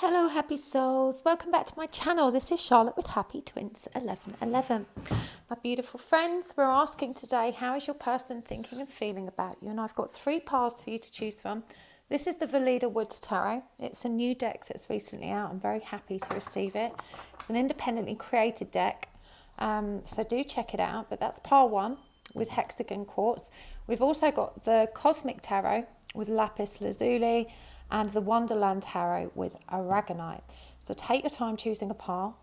Hello happy souls, welcome back to my channel. This is Charlotte with Happy Twins 1111. My beautiful friends, we're asking today, how is your person thinking and feeling about you? And I've got 3 piles for you to choose from. This is the Valeda Woods Tarot. It's a new deck that's recently out. I'm very happy to receive it. It's an independently created deck, so do check it out. But that's pile 1 with hexagon quartz. We've also got the Cosmic Tarot with lapis lazuli and the Wonderland Tarot with aragonite. So take your time choosing a pile.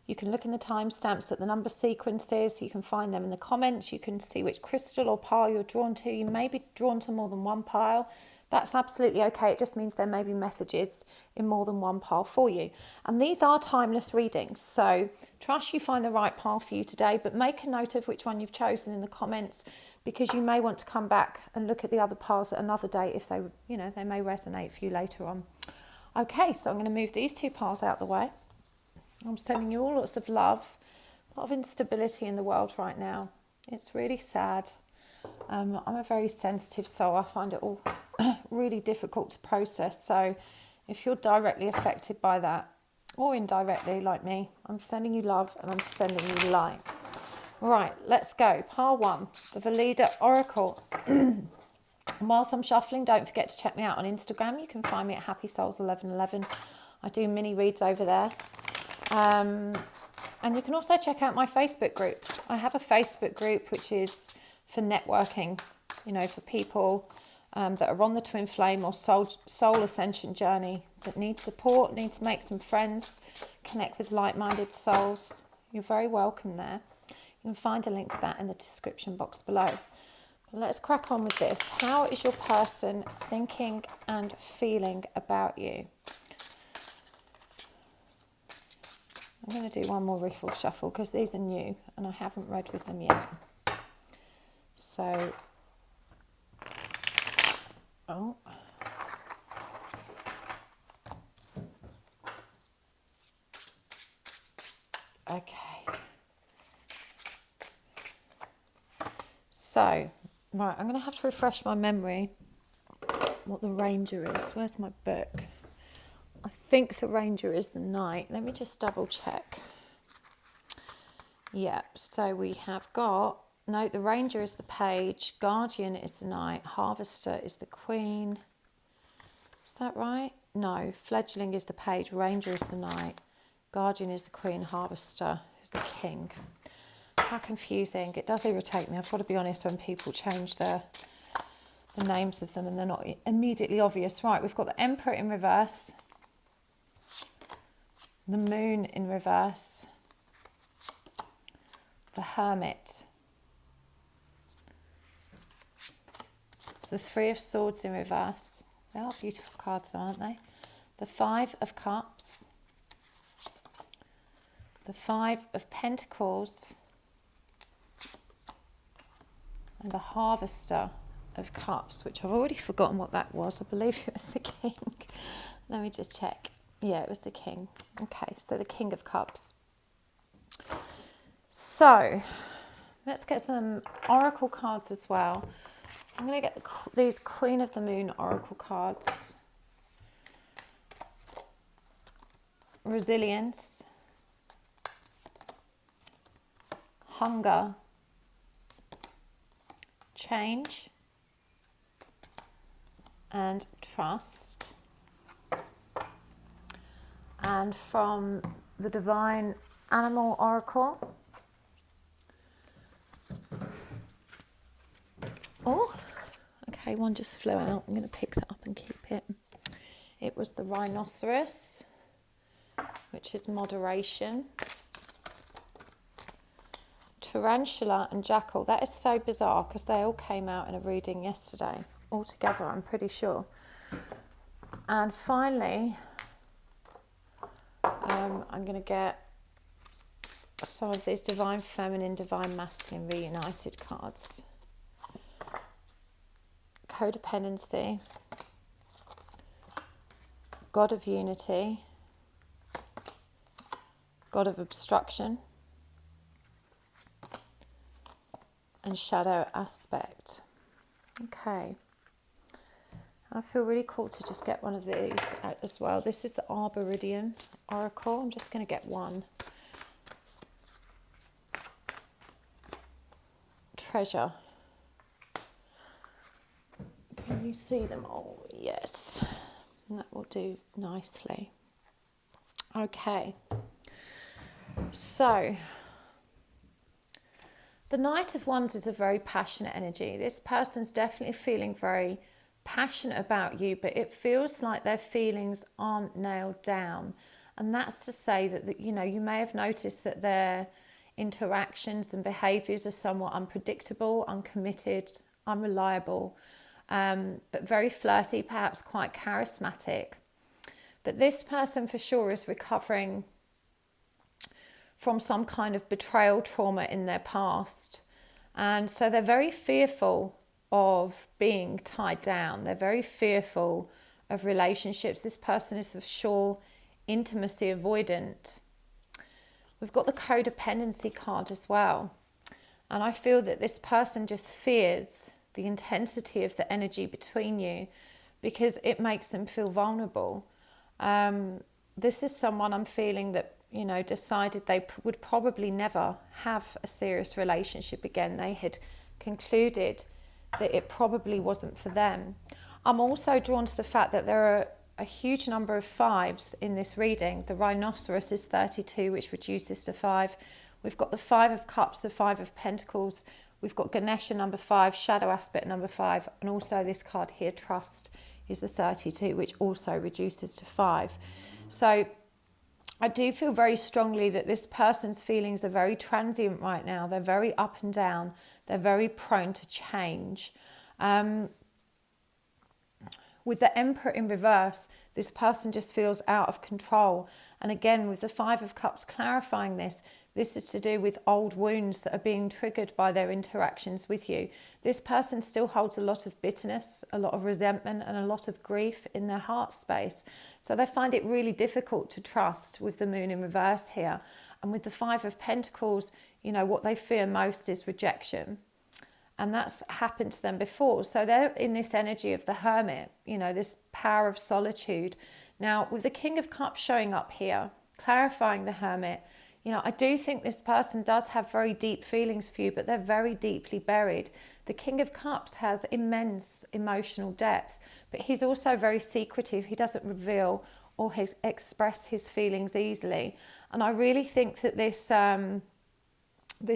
You can look in the timestamps at the number sequences. You can find them in the comments. You can see which crystal or pile you're drawn to. You may be drawn to more than one pile. That's absolutely okay. It just means there may be messages in more than one pile for you. And these are timeless readings. So trust you find the right pile for you today, but make a note of which one you've chosen in the comments, because you may want to come back and look at the other piles at another date if they may resonate for you later on. Okay, so I'm going to move these 2 piles out of the way. I'm sending you all lots of love, a lot of instability in the world right now. It's really sad. I'm a very sensitive soul. I find it all really difficult to process. So if you're directly affected by that, or indirectly like me, I'm sending you love and I'm sending you light. Right, let's go. Pile 1, the Valeda Oracle. And whilst I'm shuffling, don't forget to check me out on Instagram. You can find me at Happy Souls 1111. I do mini reads over there. And you can also check out my Facebook group. I have a Facebook group which is for networking, for people that are on the twin flame or soul ascension journey that need support, need to make some friends, connect with like-minded souls. You're very welcome there. You can find a link to that in the description box below. But let's crack on with this. How is your person thinking and feeling about you? I'm going to do one more riffle shuffle because these are new and I haven't read with them yet. So, okay. So, right, I'm going to have to refresh my memory what the Ranger is. Where's my book? I think the Ranger is the Knight. Let me just double check. Yeah, so we have got, no, the Ranger is the Page, Guardian is the Knight, Harvester is the Queen. Is that right? No, Fledgling is the Page, Ranger is the Knight, Guardian is the Queen, Harvester is the King. How confusing. It does irritate me, I've got to be honest, when people change the names of them and they're not immediately obvious. Right, we've got the Emperor in reverse, the Moon in reverse, the Hermit, the 3 of Swords in reverse. They are beautiful cards, aren't they? The 5 of Cups, the 5 of Pentacles, and the Harvester of Cups, which I've already forgotten what that was. I believe it was the King. Let me just check. Yeah, it was the King. Okay, so the King of Cups. So, let's get some Oracle cards as well. I'm going to get these Queen of the Moon Oracle cards. Resilience. Hunger. Change. And trust. And from the Divine Animal Oracle. Oh, okay, one just flew out. I'm going to pick that up and keep it. It was the Rhinoceros, which is moderation. Tarantula and Jackal. That is so bizarre because they all came out in a reading yesterday. All together, I'm pretty sure. And finally, I'm going to get some of these Divine Feminine, Divine Masculine Reunited cards. Codependency, God of Unity, God of Obstruction, and Shadow Aspect. Okay. I feel really cool to just get one of these out as well. This is the Arboridian Oracle. I'm just going to get one. Treasure. Can you see them all? Yes. That will do nicely. Okay. So, the Knight of Wands is a very passionate energy. This person's definitely feeling very passionate about you, but it feels like their feelings aren't nailed down. And that's to say that you know, you may have noticed that their interactions and behaviours are somewhat unpredictable, uncommitted, unreliable, but very flirty, perhaps quite charismatic. But this person for sure is recovering from some kind of betrayal trauma in their past. And so they're very fearful of being tied down. They're very fearful of relationships. This person is for sure intimacy avoidant. We've got the codependency card as well. And I feel that this person just fears the intensity of the energy between you because it makes them feel vulnerable. This is someone I'm feeling that, you know, decided they would probably never have a serious relationship again. They had concluded that it probably wasn't for them. I'm also drawn to the fact that there are a huge number of 5s in this reading. The rhinoceros is 32, which reduces to 5. We've got the 5 of Cups, the 5 of Pentacles. We've got Ganesha number 5, shadow aspect number 5, and also this card here, trust, is the 32, which also reduces to 5. So I do feel very strongly that this person's feelings are very transient right now. They're very up and down. They're very prone to change. With the Emperor in reverse, this person just feels out of control. And again, with the 5 of Cups clarifying this, this is to do with old wounds that are being triggered by their interactions with you. This person still holds a lot of bitterness, a lot of resentment, and a lot of grief in their heart space. So they find it really difficult to trust with the Moon in reverse here. And with the 5 of Pentacles, you know, what they fear most is rejection. And that's happened to them before. So they're in this energy of the Hermit, you know, this power of solitude. Now, with the King of Cups showing up here, clarifying the Hermit, you know, I do think this person does have very deep feelings for you, but they're very deeply buried. The King of Cups has immense emotional depth, but he's also very secretive. He doesn't reveal or express his feelings easily. And I really think that this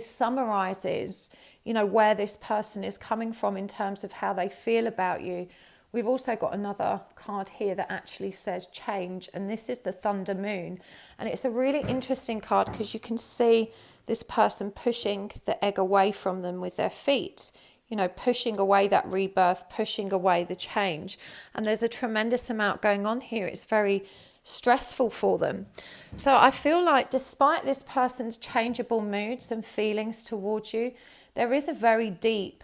summarizes, you know, where this person is coming from in terms of how they feel about you. We've also got another card here that actually says change, and this is the Thunder Moon. And it's a really interesting card because you can see this person pushing the egg away from them with their feet, you know, pushing away that rebirth, pushing away the change. And there's a tremendous amount going on here. It's very stressful for them. So I feel like despite this person's changeable moods and feelings towards you, there is a very deep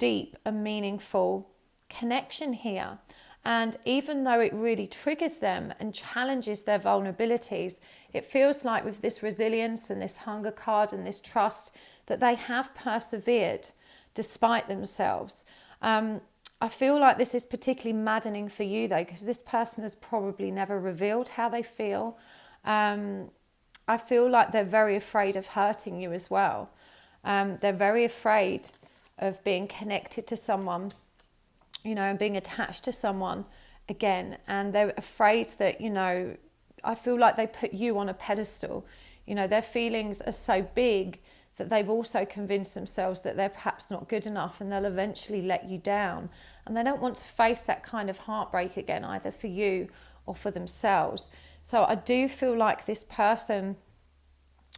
and meaningful connection here. And even though it really triggers them and challenges their vulnerabilities, it feels like with this resilience and this hunger card and this trust that they have persevered despite themselves. I feel like this is particularly maddening for you though, because this person has probably never revealed how they feel. I feel like they're very afraid of hurting you as well. They're very afraid of being connected to someone, you know, and being attached to someone again. And they're afraid that, you know, I feel like they put you on a pedestal. You know, their feelings are so big that they've also convinced themselves that they're perhaps not good enough and they'll eventually let you down. And they don't want to face that kind of heartbreak again, either for you or for themselves. So I do feel like this person,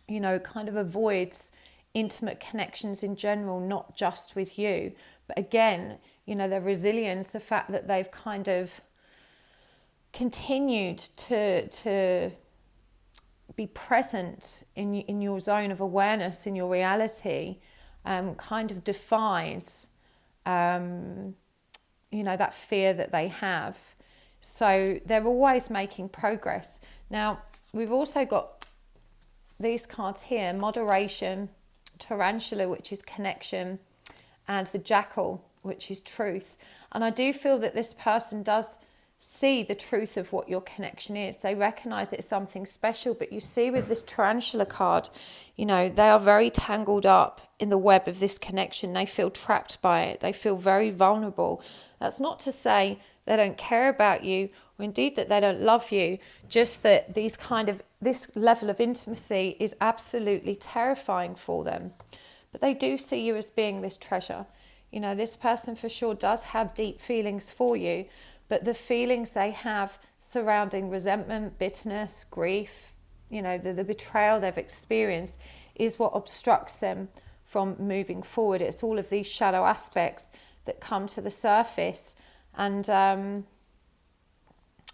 you know, kind of avoids intimate connections in general, not just with you. But again, you know, their resilience, the fact that they've kind of continued to be present in your zone of awareness, in your reality, kind of defies, you know, that fear that they have. So they're always making progress. Now, we've also got these cards here, moderation, tarantula, which is connection, and the jackal, which is truth. And I do feel that this person does see the truth of what your connection is. They recognize it's something special, but you see with this tarantula card, you know, they are very tangled up in the web of this connection. They feel trapped by it. They feel very vulnerable. That's not to say they don't care about you, or indeed that they don't love you, just that this level of intimacy is absolutely terrifying for them. But they do see you as being this treasure. You know, this person for sure does have deep feelings for you, but the feelings they have surrounding resentment, bitterness, grief, you know, the betrayal they've experienced is what obstructs them from moving forward. It's all of these shadow aspects that come to the surface and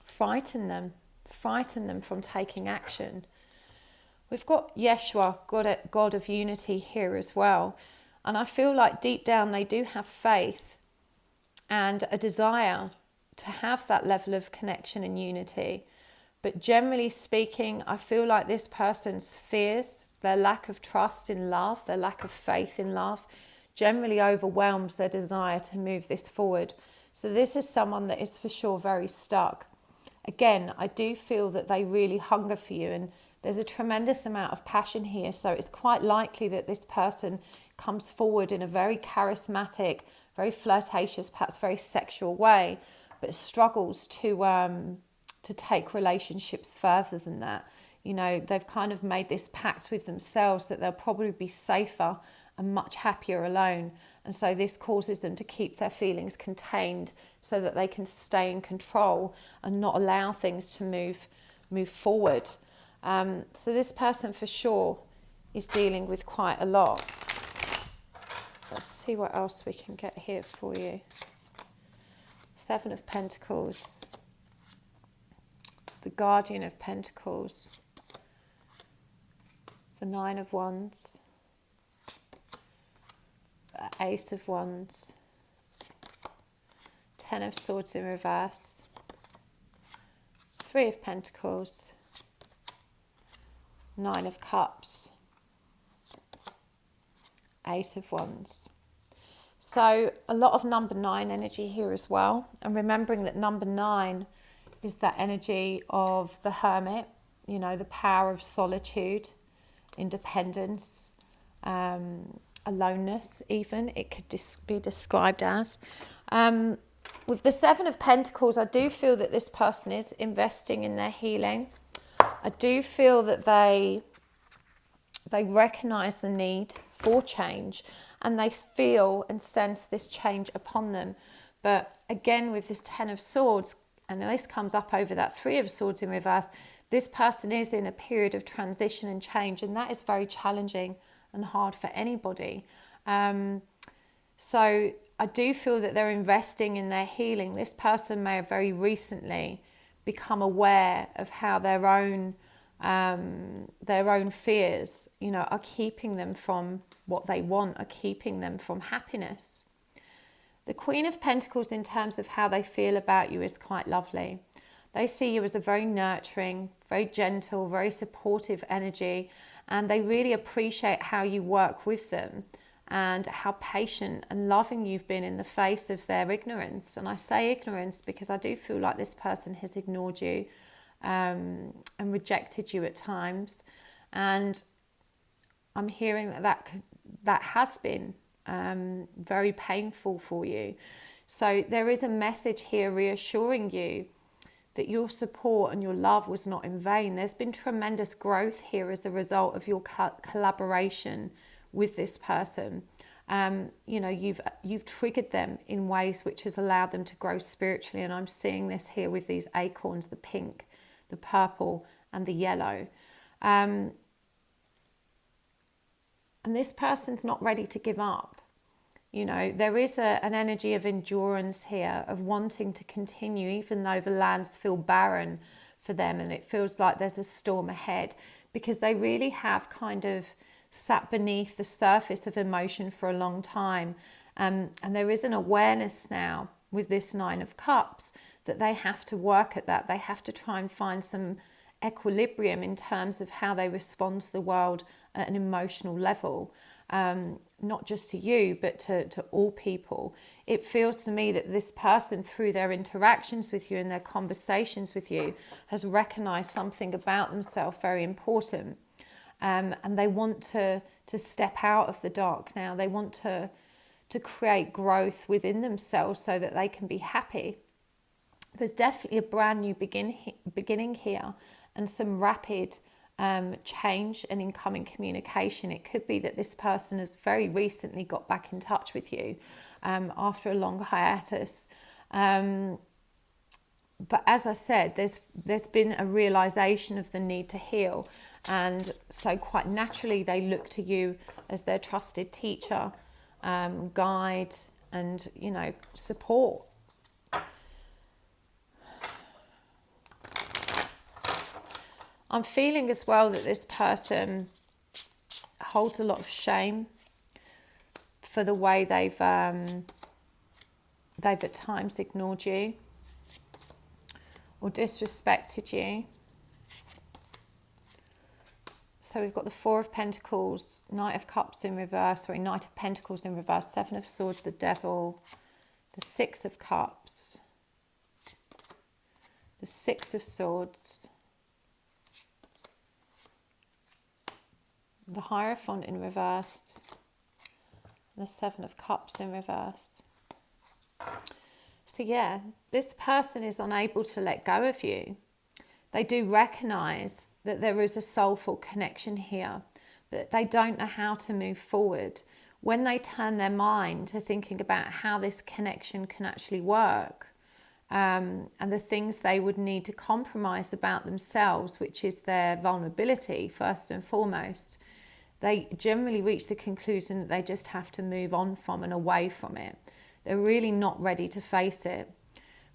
frighten them from taking action. We've got Yeshua, God of unity here as well. And I feel like deep down they do have faith and a desire to have that level of connection and unity. But generally speaking, I feel like this person's fears, their lack of trust in love, their lack of faith in love, generally overwhelms their desire to move this forward. So this is someone that is for sure very stuck. Again, I do feel that they really hunger for you, and there's a tremendous amount of passion here. So it's quite likely that this person comes forward in a very charismatic, very flirtatious, perhaps very sexual way, but struggles to take relationships further than that. You know, they've kind of made this pact with themselves that they'll probably be safer and much happier alone. And so this causes them to keep their feelings contained so that they can stay in control and not allow things to move forward. So this person for sure is dealing with quite a lot. Let's see what else we can get here for you. Seven of Pentacles, the Guardian of Pentacles, the Nine of Wands, the Ace of Wands, Ten of Swords in reverse, Three of Pentacles, Nine of Cups, Eight of Wands. So a lot of number 9 energy here as well. And remembering that number 9 is that energy of the hermit, you know, the power of solitude, independence, aloneness even, it could be described as. With the Seven of Pentacles, I do feel that this person is investing in their healing. I do feel that they recognize the need for change, and they feel and sense this change upon them. But again, with this Ten of Swords, and this comes up over that Three of Swords in reverse, this person is in a period of transition and change, and that is very challenging and hard for anybody. So I do feel that they're investing in their healing. This person may have very recently become aware of how their own fears, you know, are keeping them from what they want, are keeping them from happiness. The Queen of Pentacles, in terms of how they feel about you, is quite lovely. They see you as a very nurturing, very gentle, very supportive energy, and they really appreciate how you work with them and how patient and loving you've been in the face of their ignorance. And I say ignorance because I do feel like this person has ignored you and rejected you at times, and I'm hearing that has been very painful for you. So there is a message here reassuring you that your support and your love was not in vain. There's been tremendous growth here as a result of your collaboration with this person. You know, you've triggered them in ways which has allowed them to grow spiritually, and I'm seeing this here with these acorns, the pink, the purple and the yellow. And this person's not ready to give up. You know, there is an energy of endurance here, of wanting to continue, even though the lands feel barren for them and it feels like there's a storm ahead, because they really have kind of sat beneath the surface of emotion for a long time. And there is an awareness now with this Nine of Cups that they have to work at that. They have to try and find some equilibrium in terms of how they respond to the world at an emotional level. not just to you, but to all people. It feels to me that this person, through their interactions with you and their conversations with you, has recognized something about themselves very important. And they want to step out of the dark now. They want to create growth within themselves so that they can be happy. There's definitely a brand new beginning here, and some rapid change and incoming communication. It could be that this person has very recently got back in touch with you after a long hiatus. But as I said, there's been a realization of the need to heal. And so quite naturally, they look to you as their trusted teacher, guide, and, support. I'm feeling as well that this person holds a lot of shame for the way they've at times ignored you or disrespected you. So we've got the Four of Pentacles, Knight of Cups in reverse, Knight of Pentacles in reverse, Seven of Swords, the Devil, the Six of Cups, the Six of Swords, the Hierophant in reverse, and the Seven of Cups in reverse. So yeah, this person is unable to let go of you. They do recognise that there is a soulful connection here, but they don't know how to move forward. When they turn their mind to thinking about how this connection can actually work, and the things they would need to compromise about themselves, which is their vulnerability first and foremost, they generally reach the conclusion that they just have to move on from and away from it. They're really not ready to face it.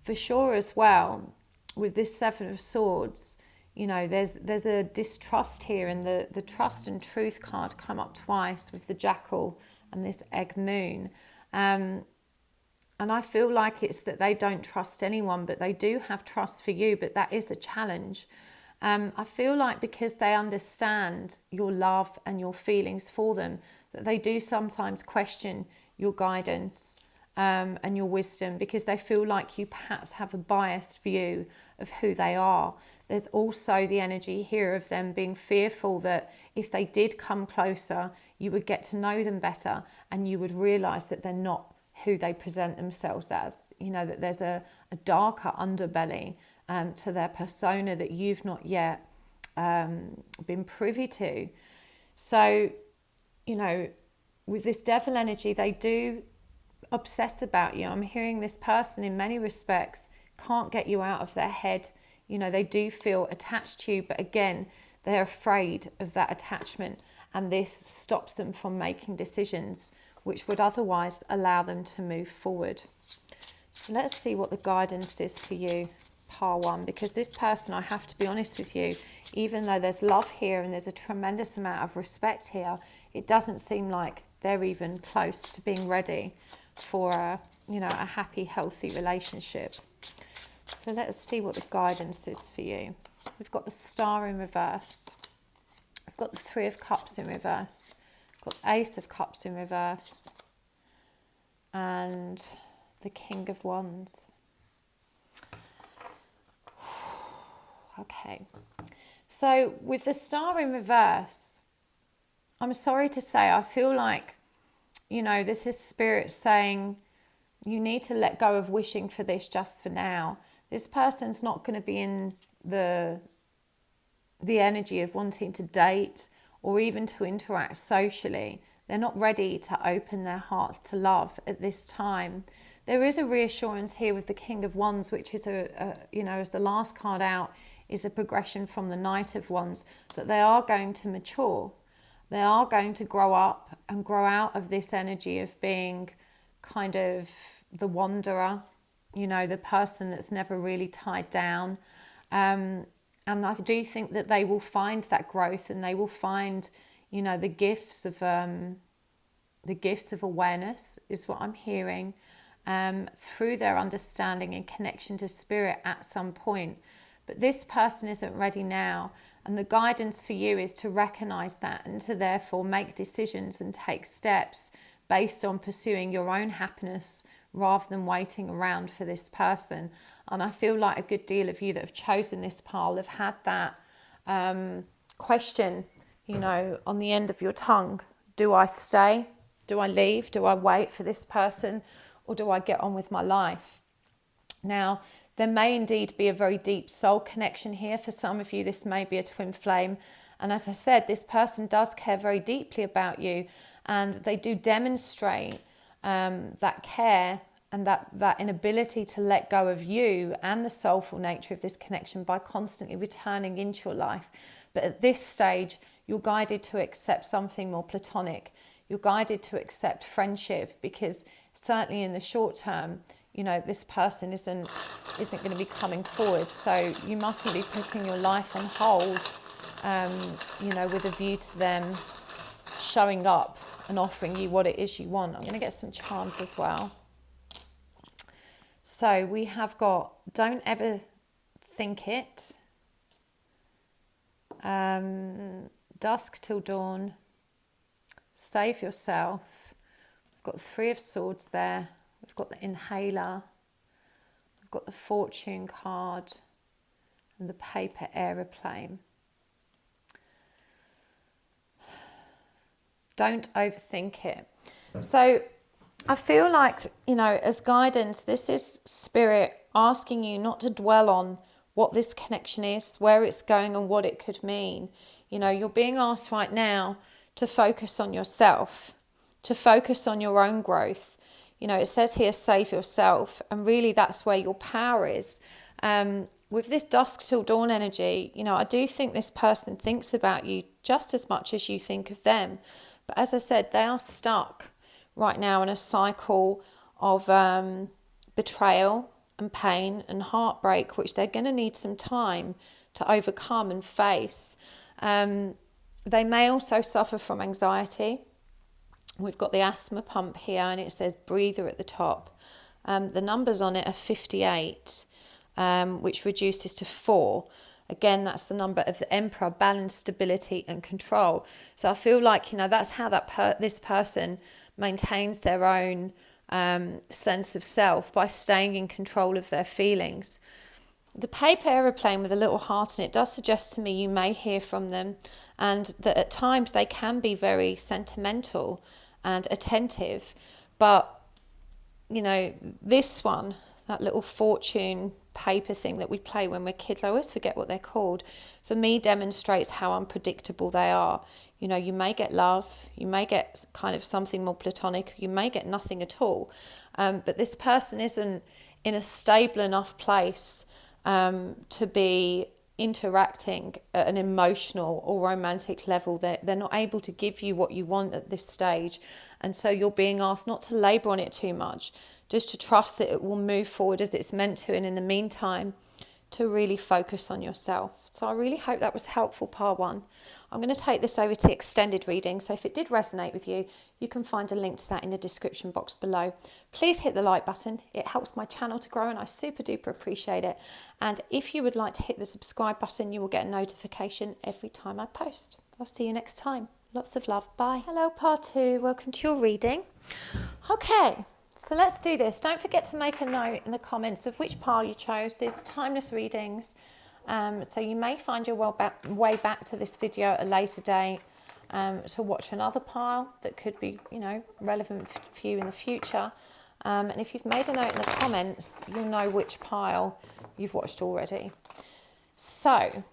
For sure as well, with this Seven of Swords, there's a distrust here, and the Trust and Truth card come up twice with the Jackal and this Egg Moon. And I feel like it's that they don't trust anyone, but they do have trust for you, but that is a challenge. I feel like because they understand your love and your feelings for them, that they do sometimes question your guidance and your wisdom, because they feel like you perhaps have a biased view of who they are. There's also the energy here of them being fearful that if they did come closer, you would get to know them better and you would realise that they're not who they present themselves as. That there's a darker underbelly to their persona that you've not yet been privy to. So, with this Devil energy, they do obsess about you. I'm hearing this person in many respects can't get you out of their head. They do feel attached to you, but again, they're afraid of that attachment, and this stops them from making decisions which would otherwise allow them to move forward. So let's see what the guidance is for you, Par 1, because this person, I have to be honest with you, even though there's love here and there's a tremendous amount of respect here, it doesn't seem like they're even close to being ready for a happy, healthy relationship. So let's see what the guidance is for you. We've got the Star in reverse. We've got the Three of Cups in reverse. We've got the Ace of Cups in reverse. And the King of Wands. Okay. So with the Star in reverse, I'm sorry to say, I feel like, this is Spirit saying you need to let go of wishing for this just for now. This person's not going to be in the energy of wanting to date or even to interact socially. They're not ready to open their hearts to love at this time. There is a reassurance here with the King of Wands, which is as the last card out, is a progression from the Knight of Wands, that they are going to mature. They are going to grow up and grow out of this energy of being kind of the wanderer, the person that's never really tied down. And I do think that they will find that growth, and they will find, the gifts of awareness is what I'm hearing, through their understanding and connection to Spirit at some point. but this person isn't ready now. And the guidance for you is to recognize that and to therefore make decisions and take steps based on pursuing your own happiness rather than waiting around for this person. And I feel like a good deal of you that have chosen this pile have had that question, you know, on the end of your tongue. Do I stay? Do I leave? Do I wait for this person? Or do I get on with my life? Now, there may indeed be a very deep soul connection here. For some of you, this may be a twin flame. And as I said, this person does care very deeply about you, and they do demonstrate that care and that inability to let go of you and the soulful nature of this connection by constantly returning into your life. But at this stage, you're guided to accept something more platonic. You're guided to accept friendship, because certainly in the short term, you know, this person isn't going to be coming forward. So you mustn't be putting your life on hold, you know, with a view to them showing up and offering you what it is you want. I'm going to get some charms as well. So we have got don't ever think it, dusk till dawn, save yourself. We've got the 3 of Swords there. We've got the Inhaler. We've got the Fortune card and the Paper Aeroplane. Don't overthink it. So I feel like, you know, as guidance, this is Spirit asking you not to dwell on what this connection is, where it's going and what it could mean. You know, you're being asked right now to focus on yourself, to focus on your own growth. You know, it says here, save yourself. And really that's where your power is. With this dusk till dawn energy, you know, I do think this person thinks about you just as much as you think of them. But as I said, they are stuck right now in a cycle of betrayal and pain and heartbreak, which they're going to need some time to overcome and face. They may also suffer from anxiety. We've got the asthma pump here, and it says breather at the top. The numbers on it are 58, which reduces to 4. Again, that's the number of the Emperor, balance, stability and control. So I feel like, you know, that's how this person maintains their own sense of self, by staying in control of their feelings. The Paper Aeroplane with a little heart in it does suggest to me you may hear from them, and that at times they can be very sentimental and attentive. But, you know, this one, that little fortune paper thing that we play when we're kids, I always forget what they're called, for me demonstrates how unpredictable they are. You know, you may get love, you may get kind of something more platonic, you may get nothing at all. But this person isn't in a stable enough place to be interacting at an emotional or romantic level. They're not able to give you what you want at this stage. And so you're being asked not to labour on it too much, just to trust that it will move forward as it's meant to, and in the meantime to really focus on yourself. So I really hope that was helpful, part 1. I'm going to take this over to the extended reading, so if it did resonate with you, you can find a link to that in the description box below. Please hit the like button, it helps my channel to grow and I super duper appreciate it. And if you would like to hit the subscribe button, you will get a notification every time I post. I'll see you next time. Lots of love, bye. Hello part 2, welcome to your reading. Okay, so let's do this. Don't forget to make a note in the comments of which pile you chose. These are timeless readings. So you may find your way back to this video at a later date to watch another pile that could be, you know, relevant for you in the future. And if you've made a note in the comments, you'll know which pile you've watched already. So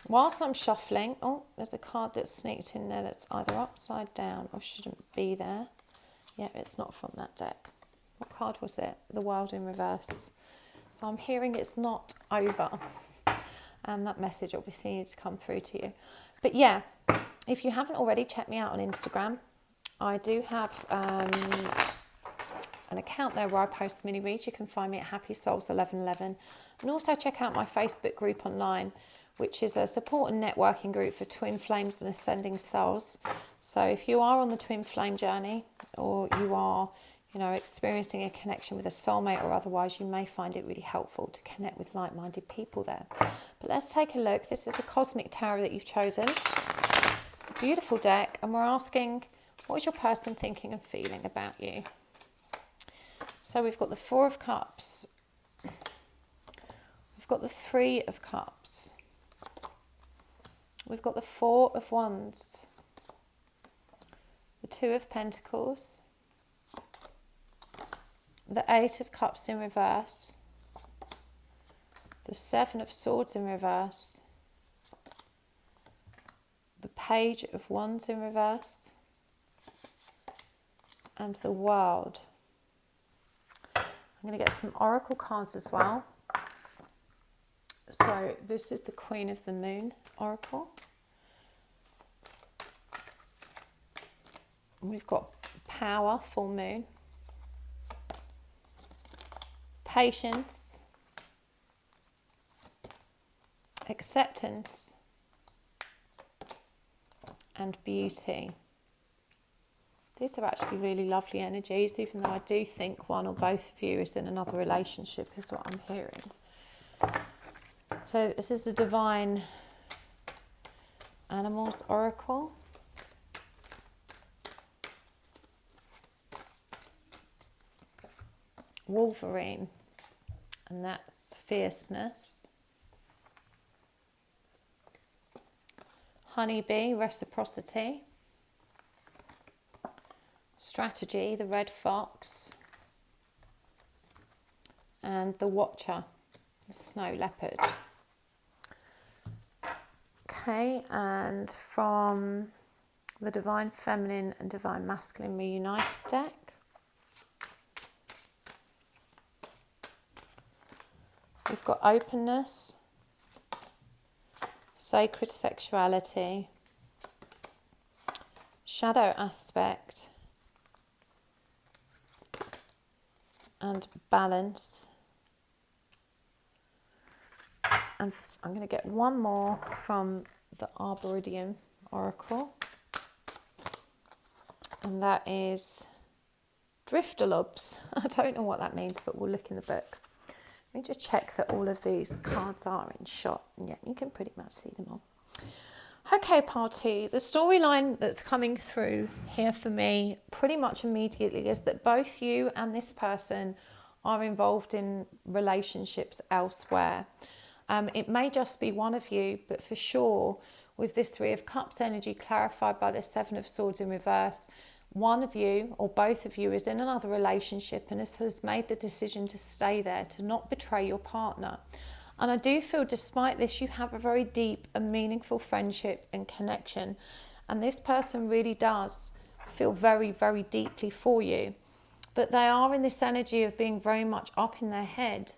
whilst I'm shuffling, oh, there's a card that's sneaked in there that's either upside down or shouldn't be there. Yeah, it's not from that deck. What card was it? The World in reverse. So I'm hearing it's not over. And that message obviously needs to come through to you. But yeah, if you haven't already, check me out on Instagram. I do have an account there where I post mini reads. You can find me at happysouls1111. And also check out my Facebook group online, which is a support and networking group for twin flames and ascending souls. So if you are on the twin flame journey, or you are, experiencing a connection with a soulmate, or otherwise you may find it really helpful to connect with like-minded people there. But let's take a look. This is the Cosmic Tarot that you've chosen. It's a beautiful deck, and we're asking, what is your person thinking and feeling about you? So we've got the Four of Cups. We've got the Three of Cups. We've got the Four of Wands. The Two of Pentacles. The Eight of Cups in reverse. The Seven of Swords in reverse. The Page of Wands in reverse. And the World. I'm going to get some oracle cards as well. So this is the Queen of the Moon oracle. We've got Power, full moon. Patience. Acceptance. And beauty. These are actually really lovely energies, even though I do think one or both of you is in another relationship, is what I'm hearing. So this is the Divine Animals Oracle. Wolverine, and that's fierceness. Honeybee, reciprocity. Strategy, the red fox. And the Watcher, the snow leopard. Okay, and from the Divine Feminine and Divine Masculine Reunited deck, we've got openness, sacred sexuality, shadow aspect, and balance. And I'm going to get one more from the Arboretum Oracle, and that is Driftalobs. I don't know what that means, but we'll look in the book. Let me just check that all of these cards are in shot. Yeah, you can pretty much see them all. Okay, part two. The storyline that's coming through here for me pretty much immediately is that both you and this person are involved in relationships elsewhere. It may just be one of you, but for sure, with this Three of Cups energy clarified by the Seven of Swords in reverse, one of you or both of you is in another relationship and has made the decision to stay there, to not betray your partner. And I do feel despite this, you have a very deep and meaningful friendship and connection. And this person really does feel very, very deeply for you. But they are in this energy of being very much up in their head.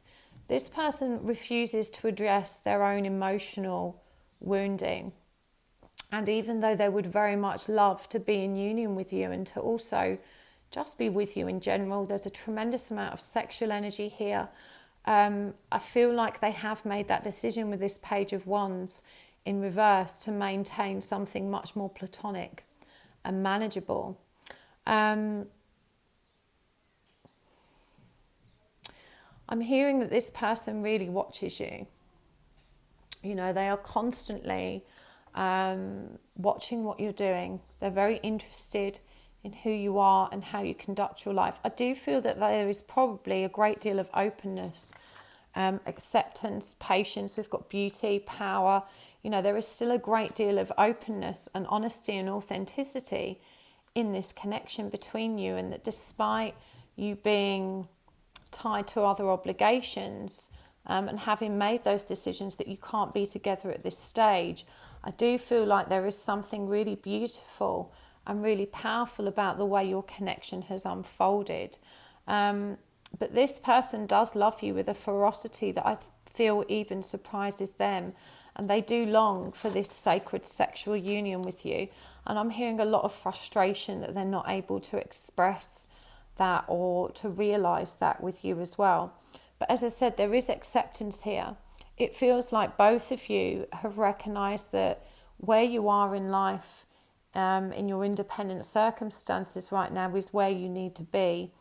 This person refuses to address their own emotional wounding. And even though they would very much love to be in union with you and to also just be with you in general, there's a tremendous amount of sexual energy here. I feel like they have made that decision with this Page of Wands in reverse to maintain something much more platonic and manageable. I'm hearing that this person really watches you. You know, they are constantly watching what you're doing. They're very interested in who you are and how you conduct your life. I do feel that there is probably a great deal of openness, acceptance, patience. We've got beauty, power. You know, there is still a great deal of openness and honesty and authenticity in this connection between you, and that despite you being tied to other obligations and having made those decisions that you can't be together at this stage, I do feel like there is something really beautiful and really powerful about the way your connection has unfolded. But this person does love you with a ferocity that I feel even surprises them. And they do long for this sacred sexual union with you. And I'm hearing a lot of frustration that they're not able to express that or to realise that with you as well. But as I said, there is acceptance here. It feels like both of you have recognised that where you are in life, in your independent circumstances right now, is where you need to be.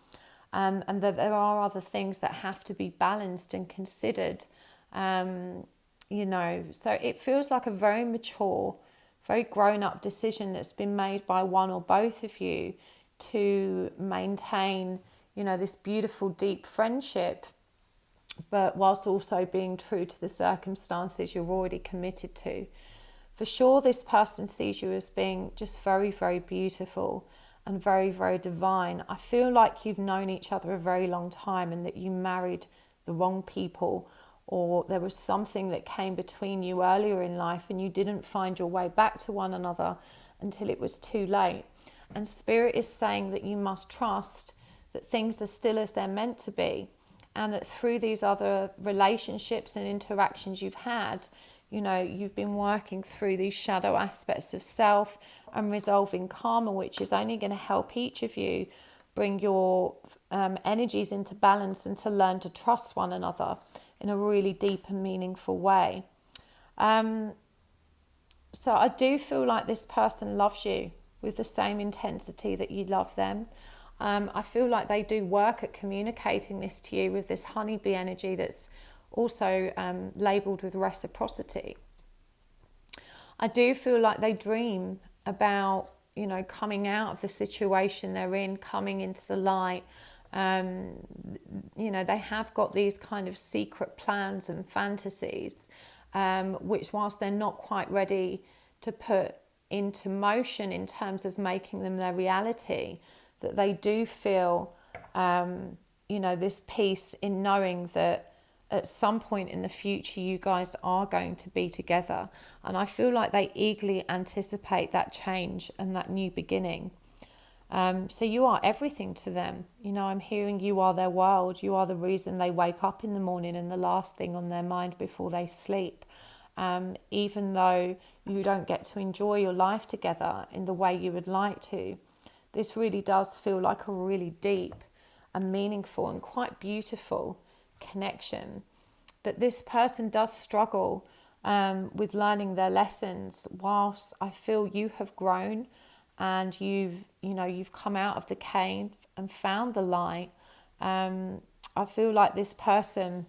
and that there are other things that have to be balanced and considered. So it feels like a very mature, very grown-up decision that's been made by one or both of you to maintain, this beautiful, deep friendship, but whilst also being true to the circumstances you're already committed to. For sure, this person sees you as being just very, very beautiful and very, very divine. I feel like you've known each other a very long time and that you married the wrong people, or there was something that came between you earlier in life and you didn't find your way back to one another until it was too late. And Spirit is saying that you must trust that things are still as they're meant to be, and that through these other relationships and interactions you've had, you've been working through these shadow aspects of self and resolving karma, which is only going to help each of you bring your energies into balance and to learn to trust one another in a really deep and meaningful way. So I do feel like this person loves you with the same intensity that you love them. I feel like they do work at communicating this to you with this honeybee energy that's also labelled with reciprocity. I do feel like they dream about, coming out of the situation they're in, coming into the light. They have got these kind of secret plans and fantasies, which whilst they're not quite ready to put into motion in terms of making them their reality, that they do feel, this peace in knowing that at some point in the future you guys are going to be together. And I feel like they eagerly anticipate that change and that new beginning. So you are everything to them. I'm hearing you are their world. You are the reason they wake up in the morning and the last thing on their mind before they sleep. Even though you don't get to enjoy your life together in the way you would like to, this really does feel like a really deep and meaningful and quite beautiful connection. But this person does struggle with learning their lessons, whilst I feel you have grown and you've come out of the cave and found the light. I feel like this person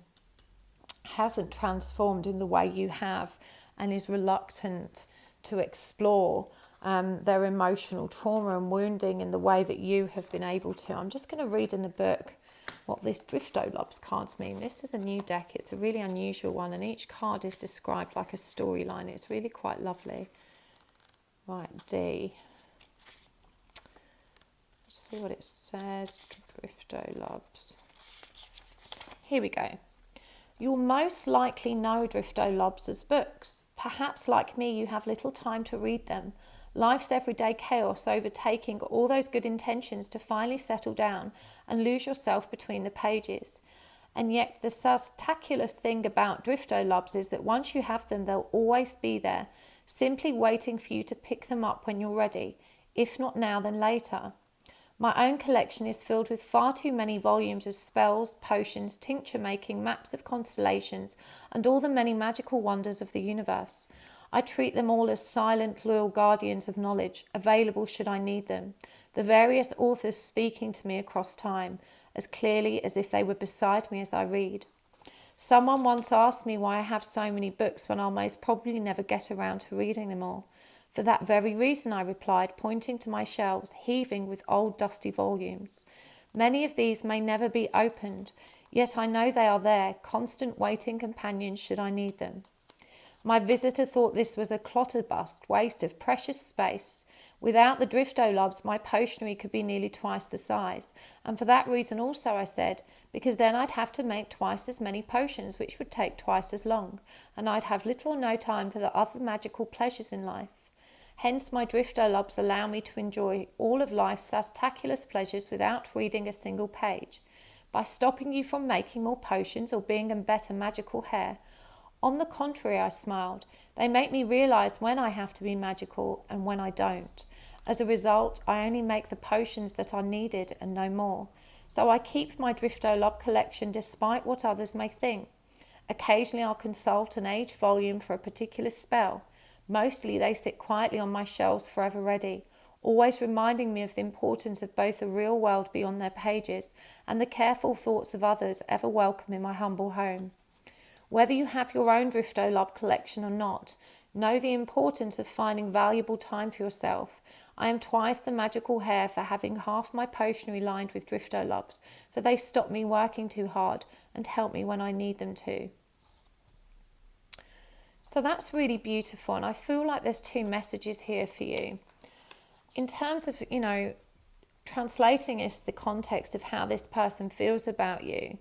hasn't transformed in the way you have and is reluctant to explore their emotional trauma and wounding in the way that you have been able to. I'm just going to read in the book what this Driftolobs cards mean. This is a new deck. It's a really unusual one, and each card is described like a storyline. It's really quite lovely. Right, D. Let's see what it says. Driftolobs. Here we go. You'll most likely know Driftolobs as books. Perhaps like me, you have little time to read them. Life's everyday chaos overtaking all those good intentions to finally settle down and lose yourself between the pages. And yet the spectacular thing about Driftolobs is that once you have them, they'll always be there, simply waiting for you to pick them up when you're ready, if not now, then later. My own collection is filled with far too many volumes of spells, potions, tincture making, maps of constellations, and all the many magical wonders of the universe. I treat them all as silent, loyal guardians of knowledge, available should I need them, the various authors speaking to me across time, as clearly as if they were beside me as I read. Someone once asked me why I have so many books when I'll most probably never get around to reading them all. For that very reason, I replied, pointing to my shelves, heaving with old dusty volumes. Many of these may never be opened, yet I know they are there, constant waiting companions should I need them. My visitor thought this was a clutterbust waste of precious space. Without the Driftolobs, my potionery could be nearly twice the size. And for that reason also, I said, because then I'd have to make twice as many potions, which would take twice as long, and I'd have little or no time for the other magical pleasures in life. Hence, my Driftolobs allow me to enjoy all of life's spectacular pleasures without reading a single page. By stopping you from making more potions or being in better magical hair. On the contrary, I smiled. They make me realise when I have to be magical and when I don't. As a result, I only make the potions that are needed and no more. So I keep my Driftolob collection despite what others may think. Occasionally I'll consult an aged volume for a particular spell. Mostly they sit quietly on my shelves forever ready, always reminding me of the importance of both the real world beyond their pages and the careful thoughts of others ever welcome in my humble home. Whether you have your own Driftolab collection or not, know the importance of finding valuable time for yourself. I am twice the magical hare for having half my potionery lined with Driftolabs, for they stop me working too hard and help me when I need them to. So that's really beautiful, and I feel like there's two messages here for you. In terms of, translating is the context of how this person feels about you.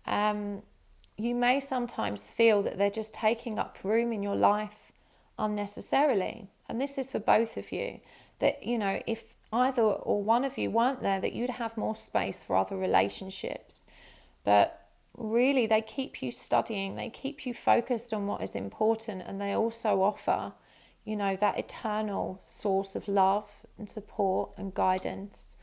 You may sometimes feel that they're just taking up room in your life unnecessarily. And this is for both of you. That, if either or one of you weren't there, that you'd have more space for other relationships. But really, they keep you studying, they keep you focused on what is important, and they also offer, that eternal source of love and support and guidance.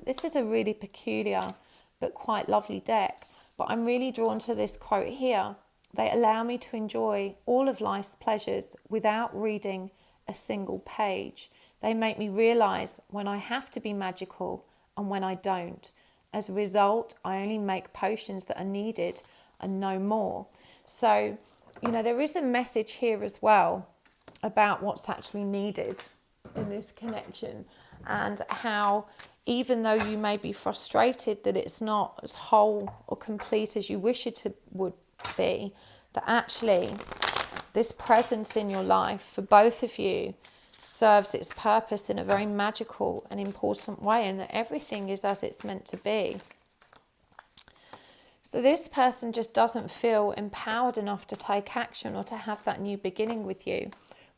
This is a really peculiar but quite lovely deck. But I'm really drawn to this quote here. They allow me to enjoy all of life's pleasures without reading a single page. They make me realize when I have to be magical and when I don't. As a result, I only make potions that are needed and no more. So, there is a message here as well about what's actually needed in this connection, and how even though you may be frustrated that it's not as whole or complete as you wish it would be, that actually this presence in your life for both of you serves its purpose in a very magical and important way, and that everything is as it's meant to be. So this person just doesn't feel empowered enough to take action or to have that new beginning with you.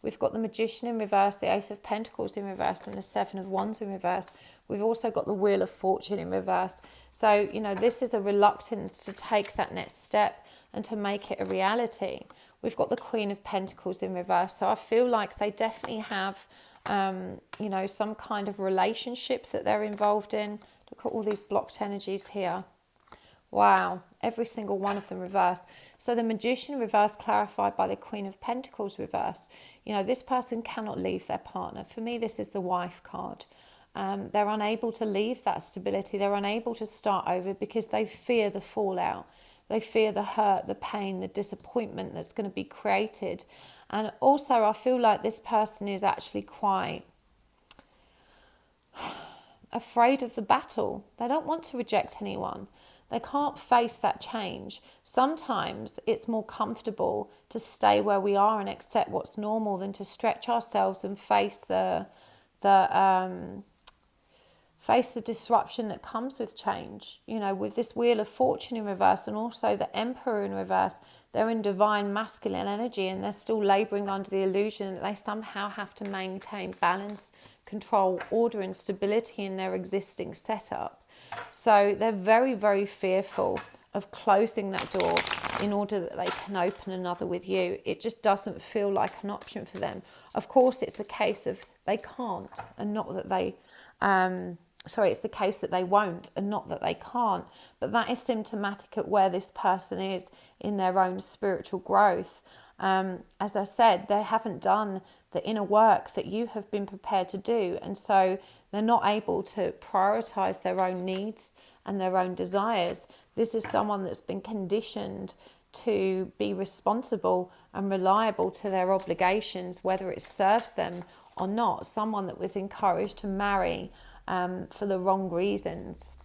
We've got the Magician in reverse, the Ace of Pentacles in reverse, and the Seven of Wands in reverse. We've also got the Wheel of Fortune in reverse. So, this is a reluctance to take that next step and to make it a reality. We've got the Queen of Pentacles in reverse. So I feel like they definitely have, some kind of relationship that they're involved in. Look at all these blocked energies here. Wow, every single one of them reversed. So the Magician reversed, clarified by the Queen of Pentacles reversed. This person cannot leave their partner. For me, this is the wife card. They're unable to leave that stability. They're unable to start over because they fear the fallout. They fear the hurt, the pain, the disappointment that's going to be created. And also, I feel like this person is actually quite afraid of the battle. They don't want to reject anyone. They can't face that change. Sometimes it's more comfortable to stay where we are and accept what's normal than to stretch ourselves and face the disruption that comes with change. With this Wheel of Fortune in reverse and also the Emperor in reverse, they're in divine masculine energy and they're still laboring under the illusion that they somehow have to maintain balance, control, order and stability in their existing setup. So they're very, very fearful of closing that door in order that they can open another with you. It just doesn't feel like an option for them. Of course, it's a case of they can't and not that they... it's the case that they won't and not that they can't. But that is symptomatic at where this person is in their own spiritual growth. As I said, they haven't done the inner work that you have been prepared to do. And so they're not able to prioritize their own needs and their own desires. This is someone that's been conditioned to be responsible and reliable to their obligations, whether it serves them or not. Someone that was encouraged to marry for the wrong reasons.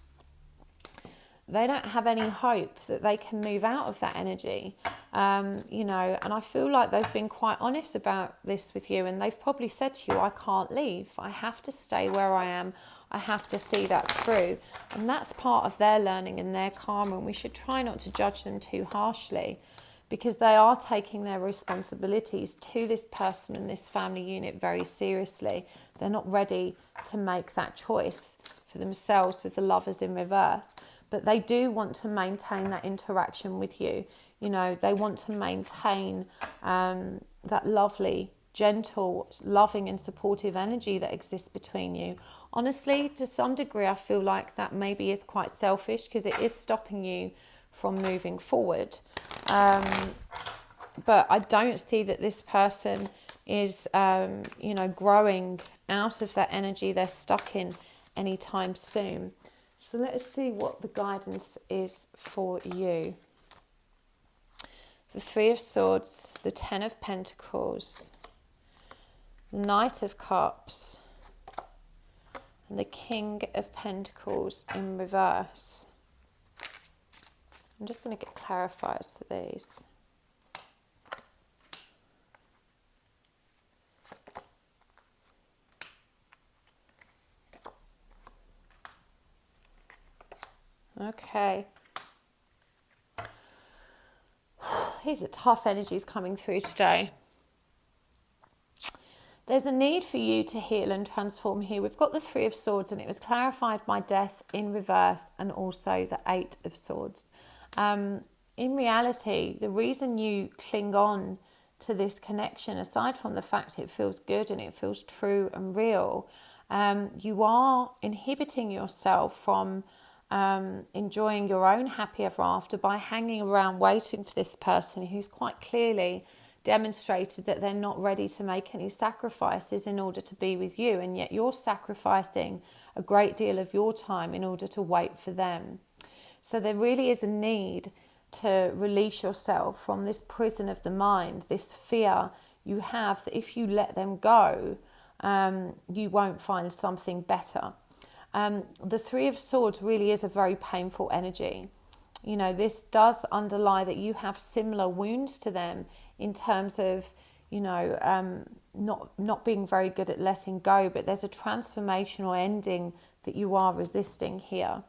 They don't have any hope that they can move out of that energy, and I feel like they've been quite honest about this with you, and they've probably said to you, I can't leave, I have to stay where I am, I have to see that through. And that's part of their learning and their karma, and we should try not to judge them too harshly, because they are taking their responsibilities to this person and this family unit very seriously. They're not ready to make that choice for themselves with the Lovers in reverse. But they do want to maintain that interaction with you. They want to maintain that lovely, gentle, loving and supportive energy that exists between you. Honestly, to some degree, I feel like that maybe is quite selfish because it is stopping you from moving forward. But I don't see that this person is, growing out of that energy they're stuck in anytime soon. So let us see what the guidance is for you. The Three of Swords, the Ten of Pentacles, the Knight of Cups, and the King of Pentacles in reverse. I'm just going to get clarifiers to these. Okay. These are tough energies coming through today. There's a need for you to heal and transform here. We've got the Three of Swords, and it was clarified by Death in reverse, and also the Eight of Swords. In reality, the reason you cling on to this connection, aside from the fact it feels good and it feels true and real, you are inhibiting yourself from enjoying your own happy ever after by hanging around waiting for this person who's quite clearly demonstrated that they're not ready to make any sacrifices in order to be with you, and yet you're sacrificing a great deal of your time in order to wait for them. So there really is a need to release yourself from this prison of the mind, this fear you have that if you let them go, you won't find something better. The Three of Swords really is a very painful energy. You know, this does underlie that you have similar wounds to them in terms of, not being very good at letting go, but there's a transformational ending that you are resisting here.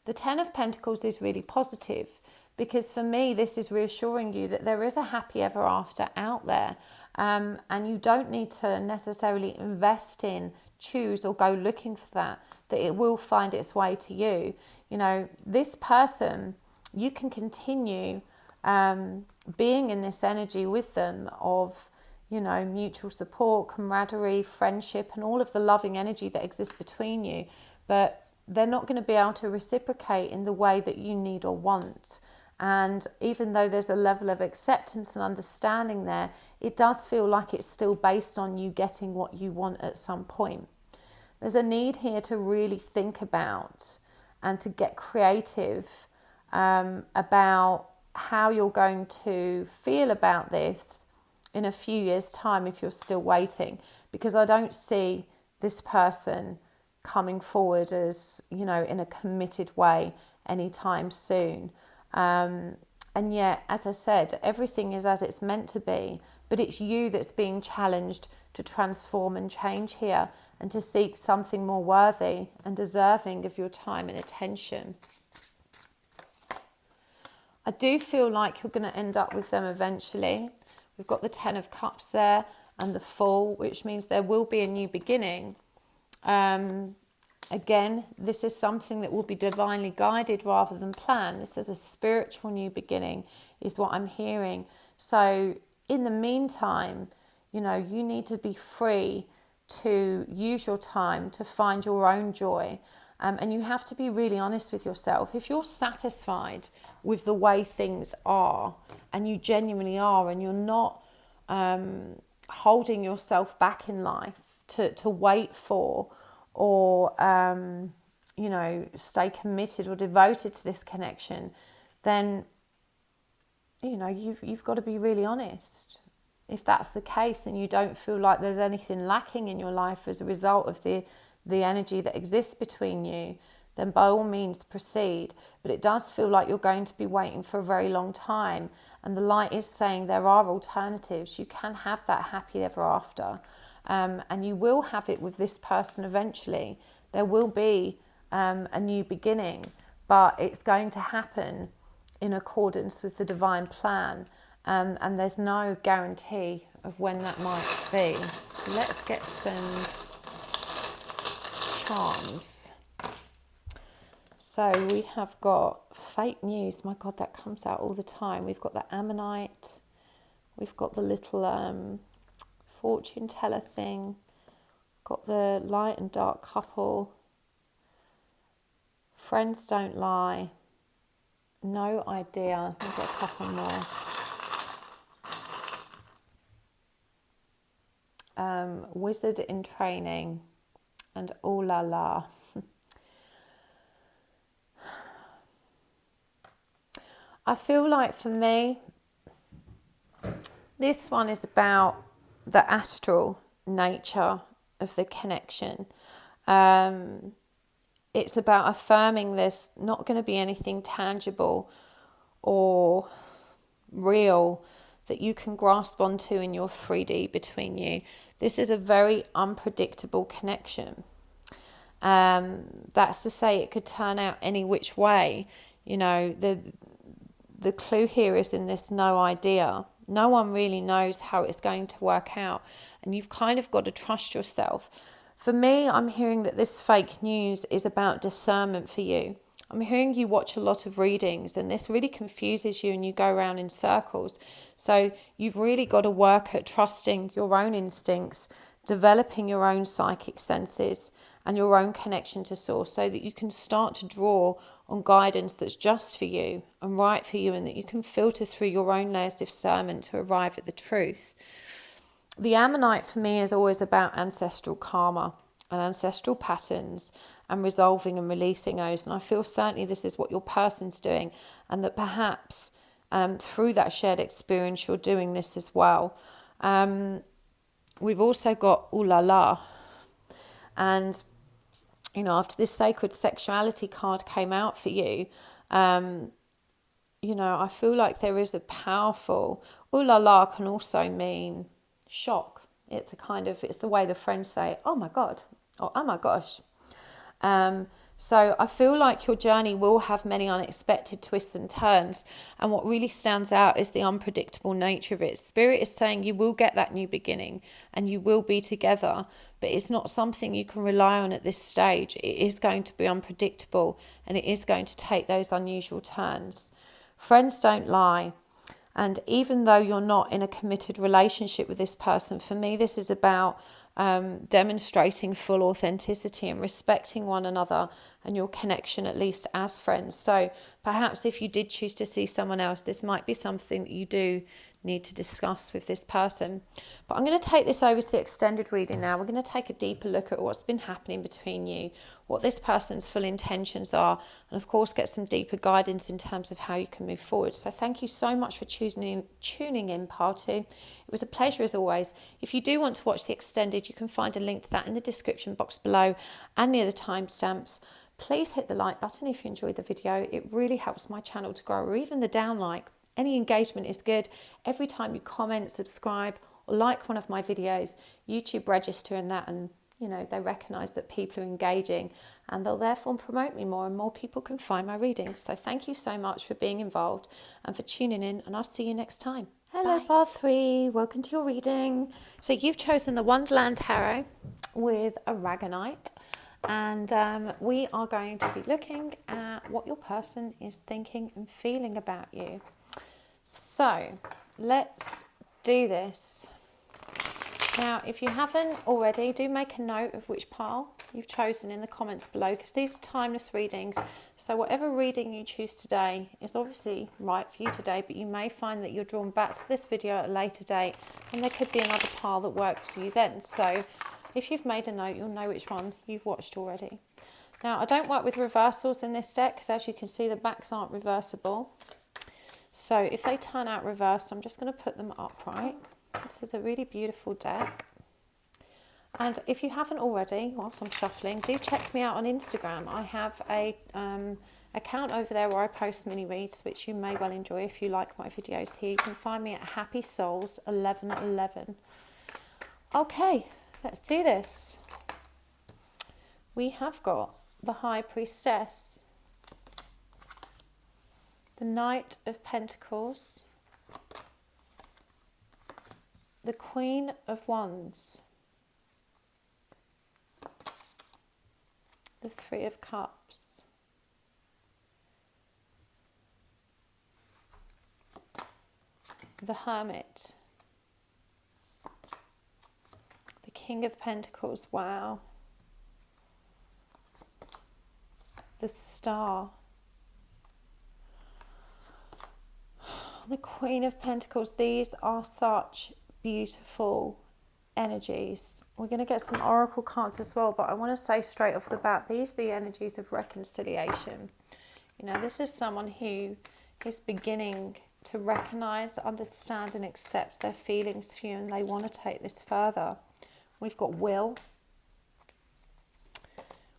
The Ten of Pentacles is really positive, because for me, this is reassuring you that there is a happy ever after out there. And you don't need to necessarily invest in, choose or go looking for that it will find its way to you. You know, this person, you can continue being in this energy with them of, mutual support, camaraderie, friendship, and all of the loving energy that exists between you. But they're not going to be able to reciprocate in the way that you need or want. And even though there's a level of acceptance and understanding there, it does feel like it's still based on you getting what you want at some point. There's a need here to really think about and to get creative about how you're going to feel about this in a few years' time if you're still waiting. Because I don't see this person coming forward as, in a committed way anytime soon. And yet, as I said, everything is as it's meant to be, but it's you that's being challenged to transform and change here, and to seek something more worthy and deserving of your time and attention. I do feel like you're going to end up with them eventually. We've got the Ten of Cups there and the Fool, which means there will be a new beginning. Again, this is something that will be divinely guided rather than planned. This is a spiritual new beginning, is what I'm hearing. So in the meantime, you need to be free to use your time to find your own joy. And you have to be really honest with yourself. If you're satisfied with the way things are, and you genuinely are, and you're not holding yourself back in life to wait for, or stay committed or devoted to this connection, then you've got to be really honest. If that's the case and you don't feel like there's anything lacking in your life as a result of the energy that exists between you, then by all means proceed. But it does feel like you're going to be waiting for a very long time, and the light is saying there are alternatives. You can have that happy ever after. And you will have it with this person eventually. There will be a new beginning, but it's going to happen in accordance with the divine plan. And there's no guarantee of when that might be. So let's get some charms. So we have got fake news. My God, that comes out all the time. We've got the Ammonite. We've got the little fortune teller thing, got the light and dark couple, friends don't lie, no idea. We've got a couple more. wizard in training, and ooh la la. I feel like for me, this one is about the astral nature of the connection. It's about affirming there's not going to be anything tangible or real that you can grasp onto in your 3D between you. This is a very unpredictable connection. That's to say it could turn out any which way. You know, the clue here is in this no idea. No one really knows how it's going to work out, and you've kind of got to trust yourself. For me, I'm hearing that this fake news is about discernment for you. I'm hearing you watch a lot of readings, and this really confuses you and you go around in circles. So you've really got to work at trusting your own instincts, developing your own psychic senses and your own connection to source, so that you can start to draw on guidance that's just for you and right for you, and that you can filter through your own layers of discernment to arrive at the truth. The Ammonite for me is always about ancestral karma and ancestral patterns and resolving and releasing those. And I feel certainly this is what your person's doing, and that perhaps through that shared experience you're doing this as well. We've also got ooh la la. And, you know, after this sacred sexuality card came out for you, you know, I feel like there is a powerful, ooh la la can also mean shock. It's the way the French say, oh my God, or oh my gosh. So I feel like your journey will have many unexpected twists and turns. And what really stands out is the unpredictable nature of it. Spirit is saying you will get that new beginning and you will be together, but it's not something you can rely on at this stage. It is going to be unpredictable, and it is going to take those unusual turns. Friends don't lie. And even though you're not in a committed relationship with this person, for me, this is about demonstrating full authenticity and respecting one another and your connection, at least as friends. So perhaps if you did choose to see someone else, this might be something that you do need to discuss with this person. But I'm going to take this over to the extended reading now. We're going to take a deeper look at what's been happening between you, what this person's full intentions are, and of course get some deeper guidance in terms of how you can move forward. So thank you so much for tuning in, part 2. It was a pleasure as always. If you do want to watch the extended, you can find a link to that in the description box below and near the timestamps. Please hit the like button if you enjoyed the video. It really helps my channel to grow, or even the down like. Any engagement is good. Every time you comment, subscribe, or like one of my videos, YouTube register in that, and you know, they recognise that people are engaging, and they'll therefore promote me more, and more people can find my readings. So thank you so much for being involved and for tuning in, and I'll see you next time. Hello, part 3. Welcome to your reading. So you've chosen the Wonderland Tarot with a Aragonite, and we are going to be looking at what your person is thinking and feeling about you. So let's do this. Now, if you haven't already, do make a note of which pile you've chosen in the comments below, because these are timeless readings. So whatever reading you choose today is obviously right for you today, but you may find that you're drawn back to this video at a later date, and there could be another pile that works for you then. So if you've made a note, you'll know which one you've watched already. Now, I don't work with reversals in this deck, because as you can see, the backs aren't reversible. So if they turn out reversed, I'm just going to put them upright. This is a really beautiful deck. And if you haven't already, whilst I'm shuffling, do check me out on Instagram. I have a account over there where I post mini reads, which you may well enjoy if you like my videos here. You can find me at Happy Souls 1111. Okay, let's do this. We have got the High Priestess, the Knight of Pentacles, the Queen of Wands, the Three of Cups, the Hermit, the King of Pentacles, wow, the Star, the Queen of Pentacles. These are such beautiful energies. We're going to get some oracle cards as well, but I want to say straight off the bat, these are the energies of reconciliation. This is someone who is beginning to recognize, understand and accept their feelings for you, and they want to take this further. We've got will.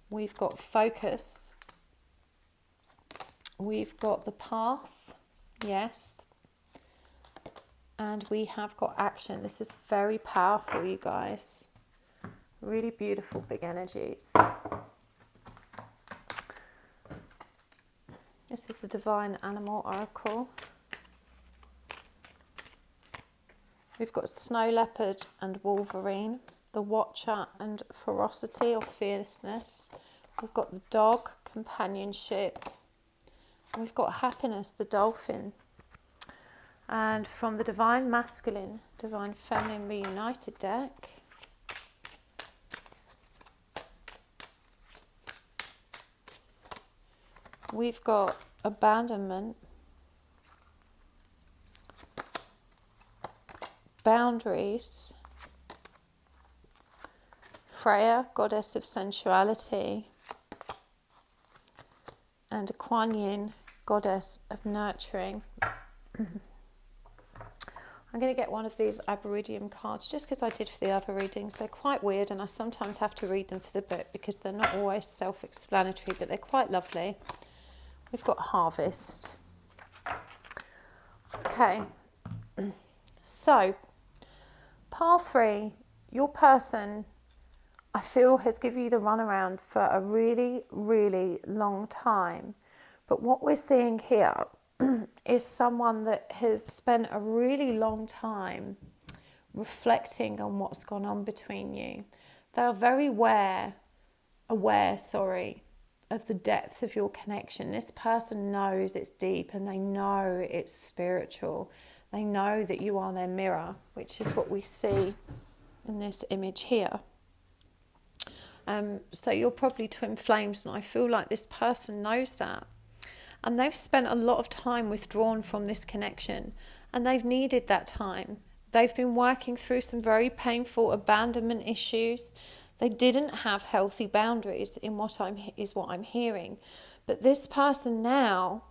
We've got focus. We've got the path. Yes. And we have got action. This is very powerful, you guys. Really beautiful, big energies. This is the Divine Animal Oracle. We've got Snow Leopard and Wolverine. The Watcher and Ferocity or Fierceness. We've got the Dog, Companionship. And we've got Happiness, the Dolphin. And from the Divine Masculine, Divine Feminine Reunited deck, we've got Abandonment, Boundaries, Freya, Goddess of Sensuality, and Kuan Yin, Goddess of Nurturing. I'm going to get one of these Aboridian cards just because I did for the other readings. They're quite weird and I sometimes have to read them for the book because they're not always self-explanatory, but they're quite lovely. We've got Harvest. Okay, so Path 3, your person, I feel, has given you the runaround for a really, really long time. But what we're seeing here is someone that has spent a really long time reflecting on what's gone on between you. They are very aware of the depth of your connection. This person knows it's deep and they know it's spiritual. They know that you are their mirror, which is what we see in this image here. So you're probably twin flames, and I feel like this person knows that. And they've spent a lot of time withdrawn from this connection, and they've needed that time. They've been working through some very painful abandonment issues. They didn't have healthy boundaries in what I'm hearing. But this person now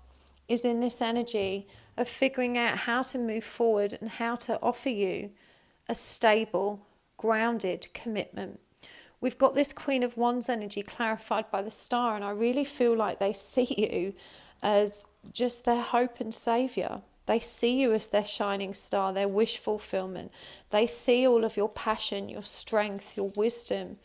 is in this energy of figuring out how to move forward and how to offer you a stable, grounded commitment. We've got this Queen of Wands energy clarified by the star, and I really feel like they see you as just their hope and saviour. They see you as their shining star, their wish fulfillment. They see all of your passion, your strength, your wisdom,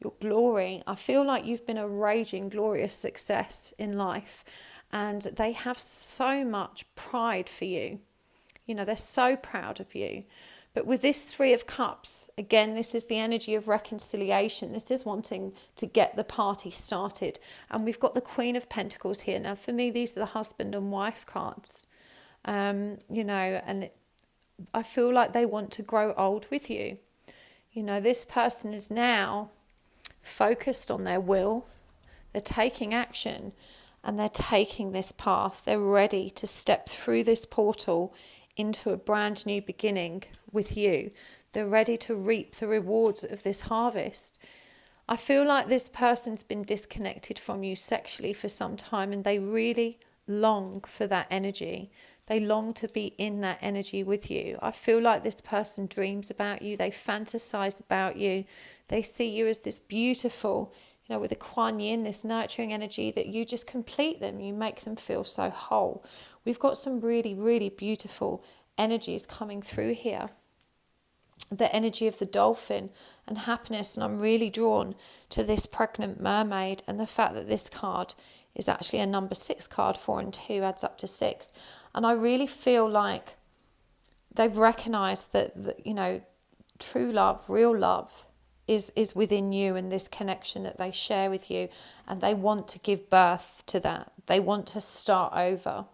your glory. I feel like you've been a raging, glorious success in life, and they have so much pride for you. They're so proud of you. But with this Three of Cups, again, this is the energy of reconciliation. This is wanting to get the party started. And we've got the Queen of Pentacles here. Now, for me, these are the husband and wife cards. And I feel like they want to grow old with you. This person is now focused on their will. They're taking action and they're taking this path. They're ready to step through this portal into a brand new beginning with you. They're ready to reap the rewards of this harvest. I feel like this person's been disconnected from you sexually for some time, and they really long for that energy. They long to be in that energy with you. I feel like this person dreams about you. They fantasize about you. They see you as this beautiful, with the Kuan Yin, this nurturing energy, that you just complete them. You make them feel so whole. We've got some really, really beautiful energies coming through here. The energy of the dolphin and happiness, and I'm really drawn to this pregnant mermaid, and the fact that this card is actually a number 6 card. 4 and 2 adds up to 6. And I really feel like they've recognized that true love, real love is within you, and this connection that they share with you, and they want to give birth to that. They want to start over.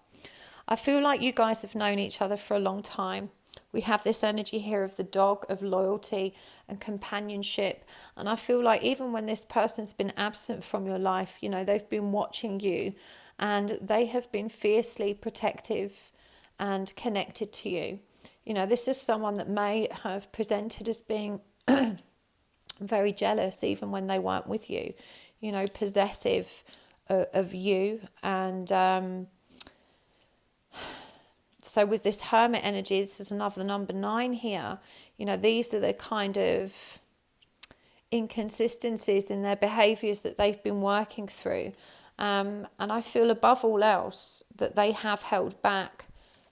I feel like you guys have known each other for a long time. We have this energy here of the dog, of loyalty and companionship. And I feel like even when this person's been absent from your life, they've been watching you, and they have been fiercely protective and connected to you. This is someone that may have presented as being very jealous even when they weren't with you, you know, possessive of you. And so with this Hermit energy, this is another number 9 here, you know, these are the kind of inconsistencies in their behaviours that they've been working through. And I feel above all else that they have held back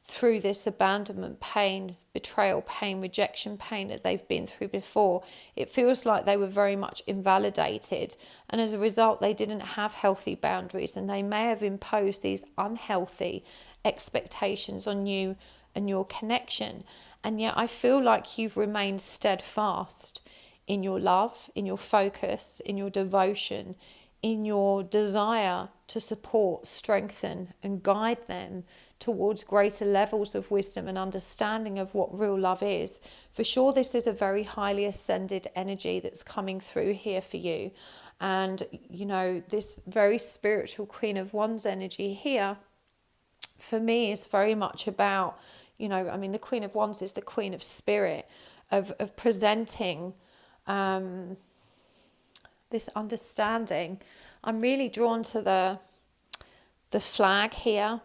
through this abandonment pain, betrayal pain, rejection pain that they've been through before. It feels like they were very much invalidated, and as a result they didn't have healthy boundaries, and they may have imposed these unhealthy expectations on you and your connection. And yet I feel like you've remained steadfast in your love, in your focus, in your devotion, in your desire to support, strengthen and guide them towards greater levels of wisdom and understanding of what real love is. For sure, this is a very highly ascended energy that's coming through here for you. And, you know, this very spiritual Queen of Wands energy here, for me, is very much about, you know, I mean, the Queen of Wands is the Queen of Spirit, of presenting this understanding. I'm really drawn to the flag here.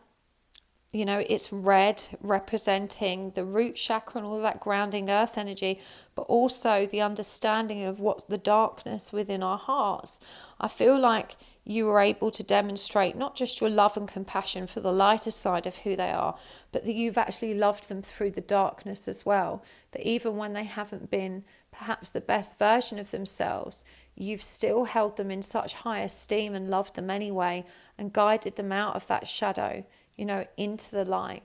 You know, it's red, representing the root chakra and all that grounding earth energy, but also the understanding of what's the darkness within our hearts. I feel like you were able to demonstrate not just your love and compassion for the lighter side of who they are, but that you've actually loved them through the darkness as well. That even when they haven't been perhaps the best version of themselves, you've still held them in such high esteem and loved them anyway, and guided them out of that shadow, you know, into the light.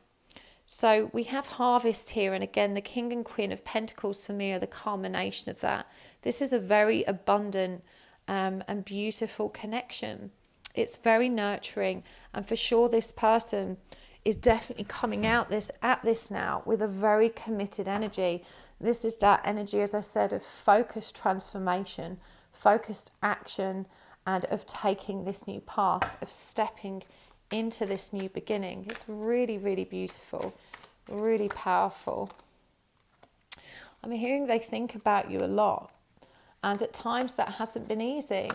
So we have harvest here, and again the King and Queen of Pentacles for me are the culmination of that. This is a very abundant and beautiful connection. It's very nurturing, and for sure this person is definitely coming out at this now with a very committed energy. This is that energy, as I said, of focused transformation, focused action, and of taking this new path, of stepping into this new beginning. It's really, really beautiful, really powerful. I'm hearing they think about you a lot, and at times that hasn't been easy.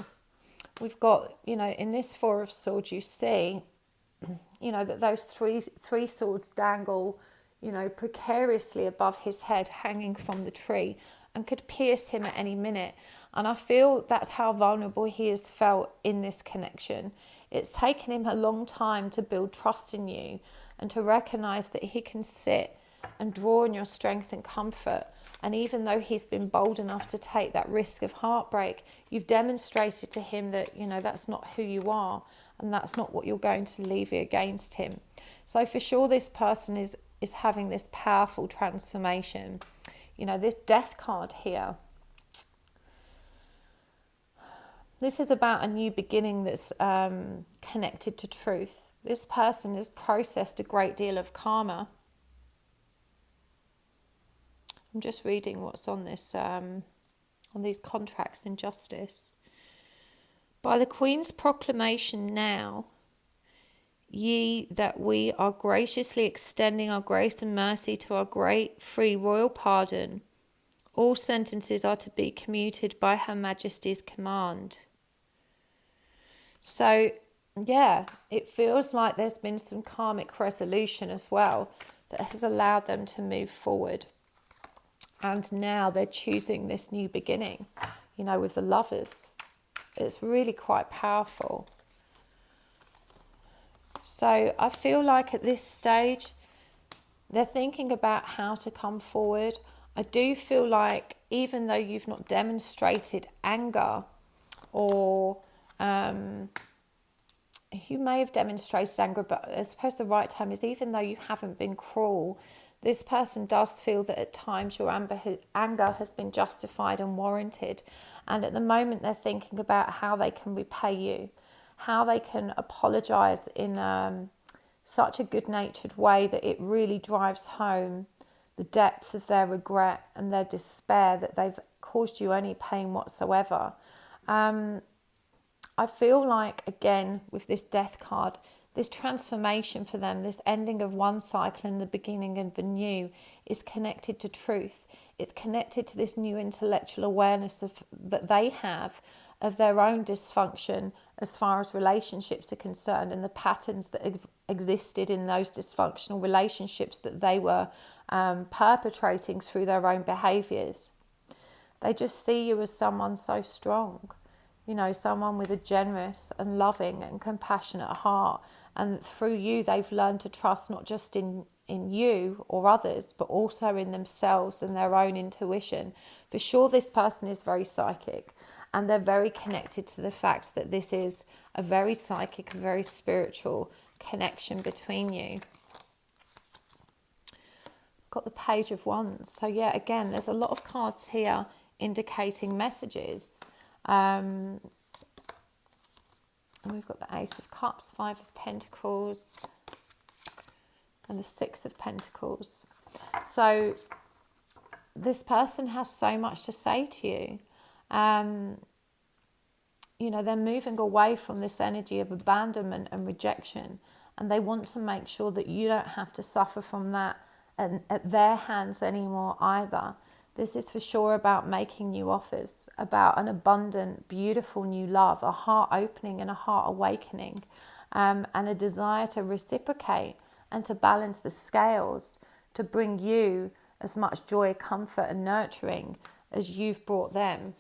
We've got, you know, in this Four of Swords, you see, you know, that those three swords dangle, you know, precariously above his head, hanging from the tree, and could pierce him at any minute. And I feel that's how vulnerable he has felt in this connection. It's taken him a long time to build trust in you and to recognize that he can sit and draw on your strength and comfort. And even though he's been bold enough to take that risk of heartbreak, you've demonstrated to him that, you know, that's not who you are, and that's not what you're going to levy against him. So for sure, this person is having this powerful transformation. You know, this Death card here, this is about a new beginning that's connected to truth. This person has processed a great deal of karma. I'm just reading what's on this, on these contracts in justice. By the Queen's proclamation now, ye that we are graciously extending our grace and mercy to our great free royal pardon, all sentences are to be commuted by Her Majesty's command. So, yeah, it feels like there's been some karmic resolution as well that has allowed them to move forward. And now they're choosing this new beginning, you know, with the Lovers. It's really quite powerful. So I feel like at this stage, they're thinking about how to come forward. I do feel like even though you've not demonstrated anger, or you may have demonstrated anger, but I suppose the right term is even though you haven't been cruel, this person does feel that at times your anger has been justified and warranted. And at the moment they're thinking about how they can repay you, how they can apologise in such a good-natured way that it really drives home the depth of their regret and their despair that they've caused you any pain whatsoever. I feel like, again, with this Death card, this transformation for them, this ending of one cycle and the beginning of the new, is connected to truth. It's connected to this new intellectual awareness that they have of their own dysfunction as far as relationships are concerned, and the patterns that have existed in those dysfunctional relationships that they were perpetrating through their own behaviours. They just see you as someone so strong, someone with a generous and loving and compassionate heart, and through you they've learned to trust not just in you or others, but also in themselves and their own intuition. For sure, this person is very psychic, and they're very connected to the fact that this is a very psychic, a very spiritual connection between you. Got the Page of Wands. So yeah, again, there's a lot of cards here indicating messages. And we've got the Ace of Cups, Five of Pentacles, and the Six of Pentacles. So this person has so much to say to you. They're moving away from this energy of abandonment and rejection, and they want to make sure that you don't have to suffer from that and at their hands anymore either. This is for sure about making new offers, about an abundant, beautiful new love, a heart opening and a heart awakening, and a desire to reciprocate and to balance the scales, to bring you as much joy, comfort and nurturing as you've brought them.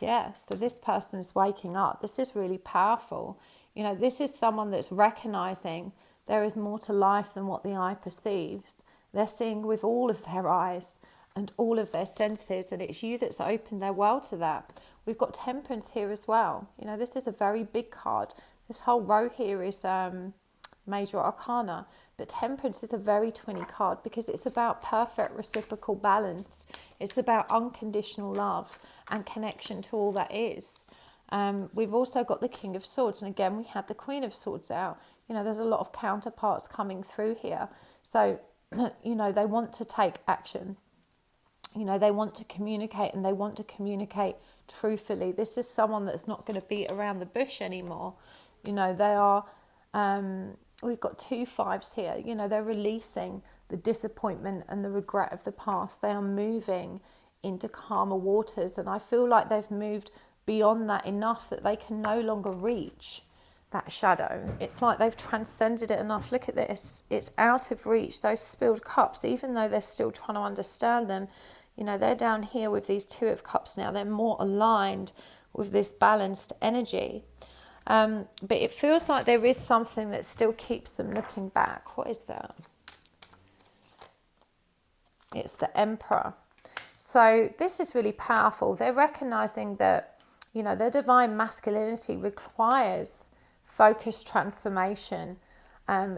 Yeah, so this person is waking up. This is really powerful. This is someone that's recognizing there is more to life than what the eye perceives. They're seeing with all of their eyes and all of their senses, and it's you that's opened their world to that. We've got Temperance here as well. This is a very big card. This whole row here is Major Arcana, but Temperance is a very twinny card because it's about perfect reciprocal balance. It's about unconditional love and connection to all that is. We've also got the King of Swords, and again we had the Queen of Swords out. There's a lot of counterparts coming through here. So they want to take action. They want to communicate, and they want to communicate truthfully. This is someone that's not going to beat around the bush anymore. They are, we've got 2 5s here. They're releasing the disappointment and the regret of the past. They are moving into calmer waters, and I feel like they've moved beyond that enough that they can no longer reach that shadow. It's like they've transcended it enough. Look at this. It's out of reach. Those spilled cups, even though they're still trying to understand them, they're down here with these 2 of Cups now. They're more aligned with this balanced energy. But it feels like there is something that still keeps them looking back. What is that? It's the Emperor. So this is really powerful. They're recognizing that, their divine masculinity requires focused transformation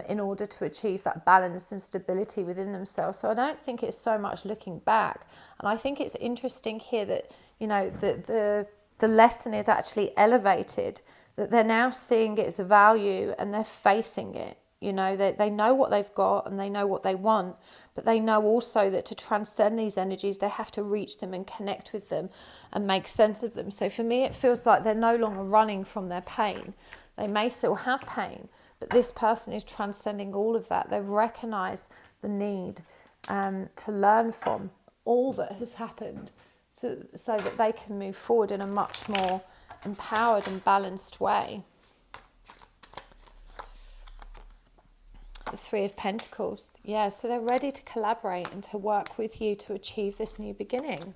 in order to achieve that balance and stability within themselves. So I don't think it's so much looking back. And I think it's interesting here that, the lesson is actually elevated, that they're now seeing its value and they're facing it. They know what they've got and they know what they want, but they know also that to transcend these energies, they have to reach them and connect with them and make sense of them. So for me, it feels like they're no longer running from their pain. They may still have pain, but this person is transcending all of that. They've recognized the need to learn from all that has happened so that they can move forward in a much more empowered and balanced way. The 3 of Pentacles. Yeah, so they're ready to collaborate and to work with you to achieve this new beginning.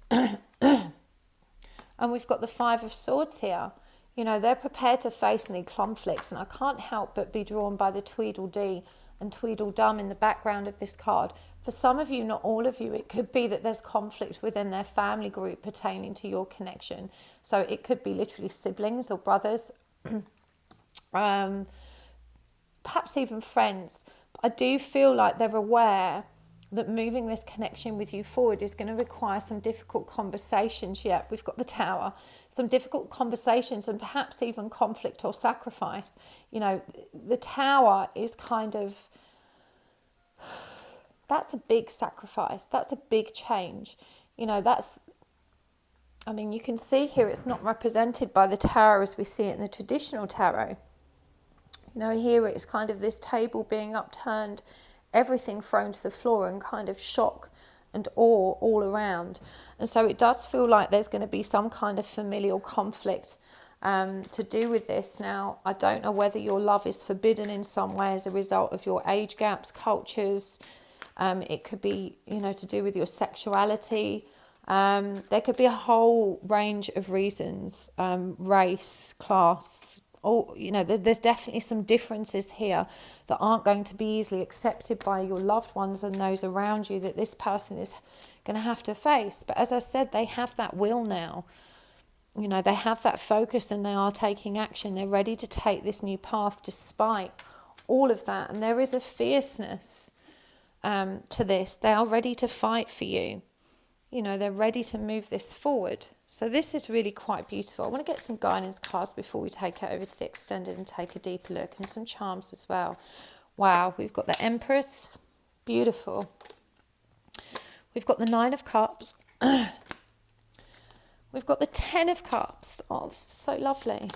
And we've got the 5 of Swords here. They're prepared to face any conflicts, and I can't help but be drawn by the Tweedledee and Tweedledum in the background of this card. For some of you, not all of you, it could be that there's conflict within their family group pertaining to your connection. So it could be literally siblings or brothers, perhaps even friends. But I do feel like they're aware that moving this connection with you forward is going to require some difficult conversations. Yeah, we've got the Tower. Some difficult conversations and perhaps even conflict or sacrifice. The Tower is kind of... That's a big sacrifice. That's a big change. That's I mean, you can see here it's not represented by the tarot as we see it in the traditional tarot. You know, here it's kind of this table being upturned, everything thrown to the floor, and kind of shock and awe all around. And so it does feel like there's going to be some kind of familial conflict to do with this. Now, I don't know whether your love is forbidden in some way as a result of your age gaps, cultures. It could be, you know, to do with your sexuality. There could be a whole range of reasons, race, class, you know, there's definitely some differences here that aren't going to be easily accepted by your loved ones and those around you that this person is going to have to face. But as I said, they have that will now. You know, they have that focus and they are taking action. They're ready to take this new path despite all of that. And there is a fierceness to this. They are ready to fight for you. You know, they're ready to move this forward. So this is really quite beautiful. I want to get some guidance cards before we take it over to the extended and take a deeper look, and some charms as well. Wow, we've got the Empress. Beautiful. We've got the Nine of Cups. We've got the Ten of Cups. Oh, so lovely.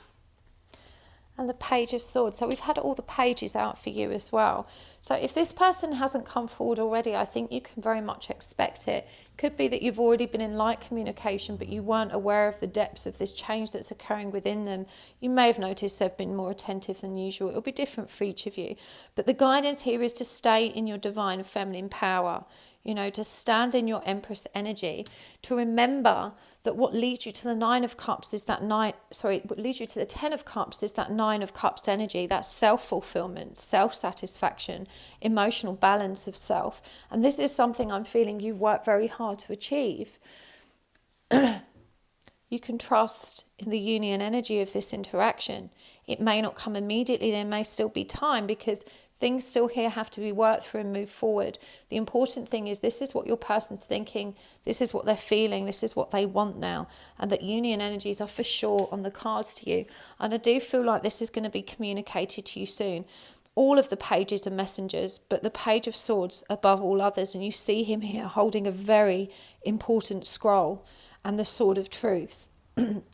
And the Page of Swords. So we've had all the pages out for you as well. So if this person hasn't come forward already, I think you can very much expect it. Could be that you've already been in light communication, but you weren't aware of the depths of this change that's occurring within them. You may have noticed they've been more attentive than usual. It'll be different for each of you. But the guidance here is to stay in your divine feminine power, you know, to stand in your Empress energy, to remember that what leads you to the Nine of Cups is that what leads you to the Ten of Cups is that Nine of Cups energy, that self-fulfillment, self-satisfaction, emotional balance of self. And this is something I'm feeling you've worked very hard to achieve. You can trust in the union energy of this interaction. It may not come immediately. There may still be time because things still here have to be worked through and move forward. The important thing is this is what your person's thinking, this is what they're feeling, this is what they want now, and that union energies are for sure on the cards to you. And I do feel like this is going to be communicated to you soon. All of the pages are messengers, but the Page of Swords above all others, and you see him here holding a very important scroll and the Sword of Truth.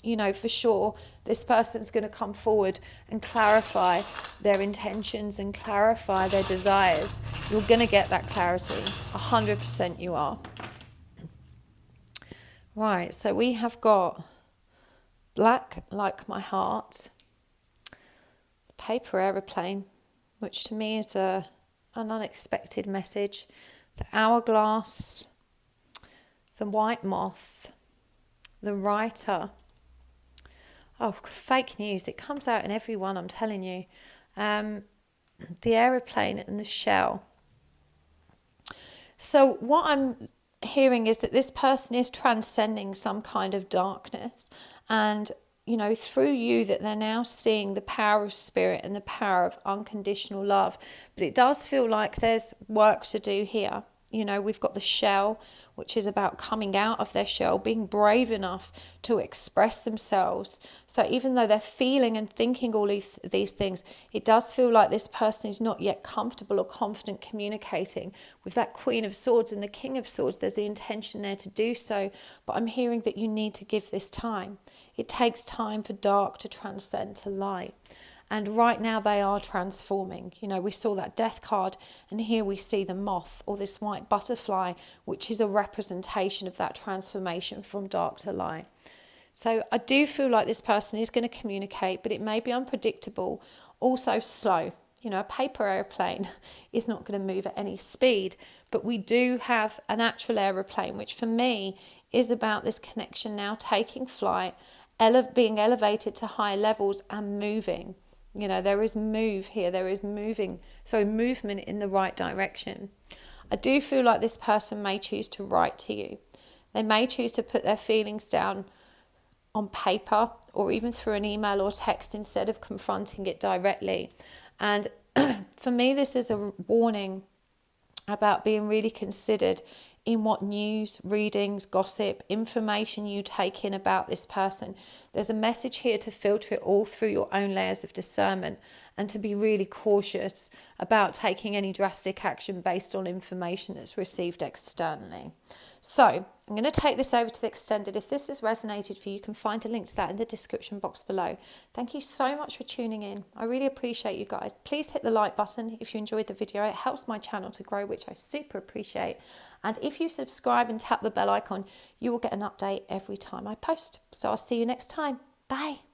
You know, for sure, this person's going to come forward and clarify their intentions and clarify their desires. You're going to get that clarity. 100% you are. Right, so we have got Black Like My Heart, the Paper Aeroplane, which to me is an unexpected message, the Hourglass, the White Moth, the Writer. Oh, fake news. It comes out in every one, I'm telling you. The Aeroplane and the Shell. So what I'm hearing is that this person is transcending some kind of darkness. And, you know, through you that they're now seeing the power of spirit and the power of unconditional love. But it does feel like there's work to do here. You know, we've got the shell, which is about coming out of their shell, being brave enough to express themselves. So even though they're feeling and thinking all these things, it does feel like this person is not yet comfortable or confident communicating. With that Queen of Swords and the King of Swords, there's the intention there to do so. But I'm hearing that you need to give this time. It takes time for dark to transcend to light. And right now they are transforming. You know, we saw that Death card, and here we see the moth or this white butterfly, which is a representation of that transformation from dark to light. So I do feel like this person is going to communicate, but it may be unpredictable, also slow. You know, a paper aeroplane is not going to move at any speed, but we do have an actual aeroplane, which for me is about this connection now taking flight, being elevated to higher levels and moving. You know, there is move here. There is movement in the right direction. I do feel like this person may choose to write to you. They may choose to put their feelings down on paper or even through an email or text instead of confronting it directly. And for me, this is a warning about being really considered in what news, readings, gossip, information you take in about this person. There's a message here to filter it all through your own layers of discernment and to be really cautious about taking any drastic action based on information that's received externally. So I'm going to take this over to the extended. If this has resonated for you, you can find a link to that in the description box below. Thank you so much for tuning in. I really appreciate you guys. Please hit the like button if you enjoyed the video. It helps my channel to grow, which I super appreciate. And if you subscribe and tap the bell icon, you will get an update every time I post. So I'll see you next time. Bye.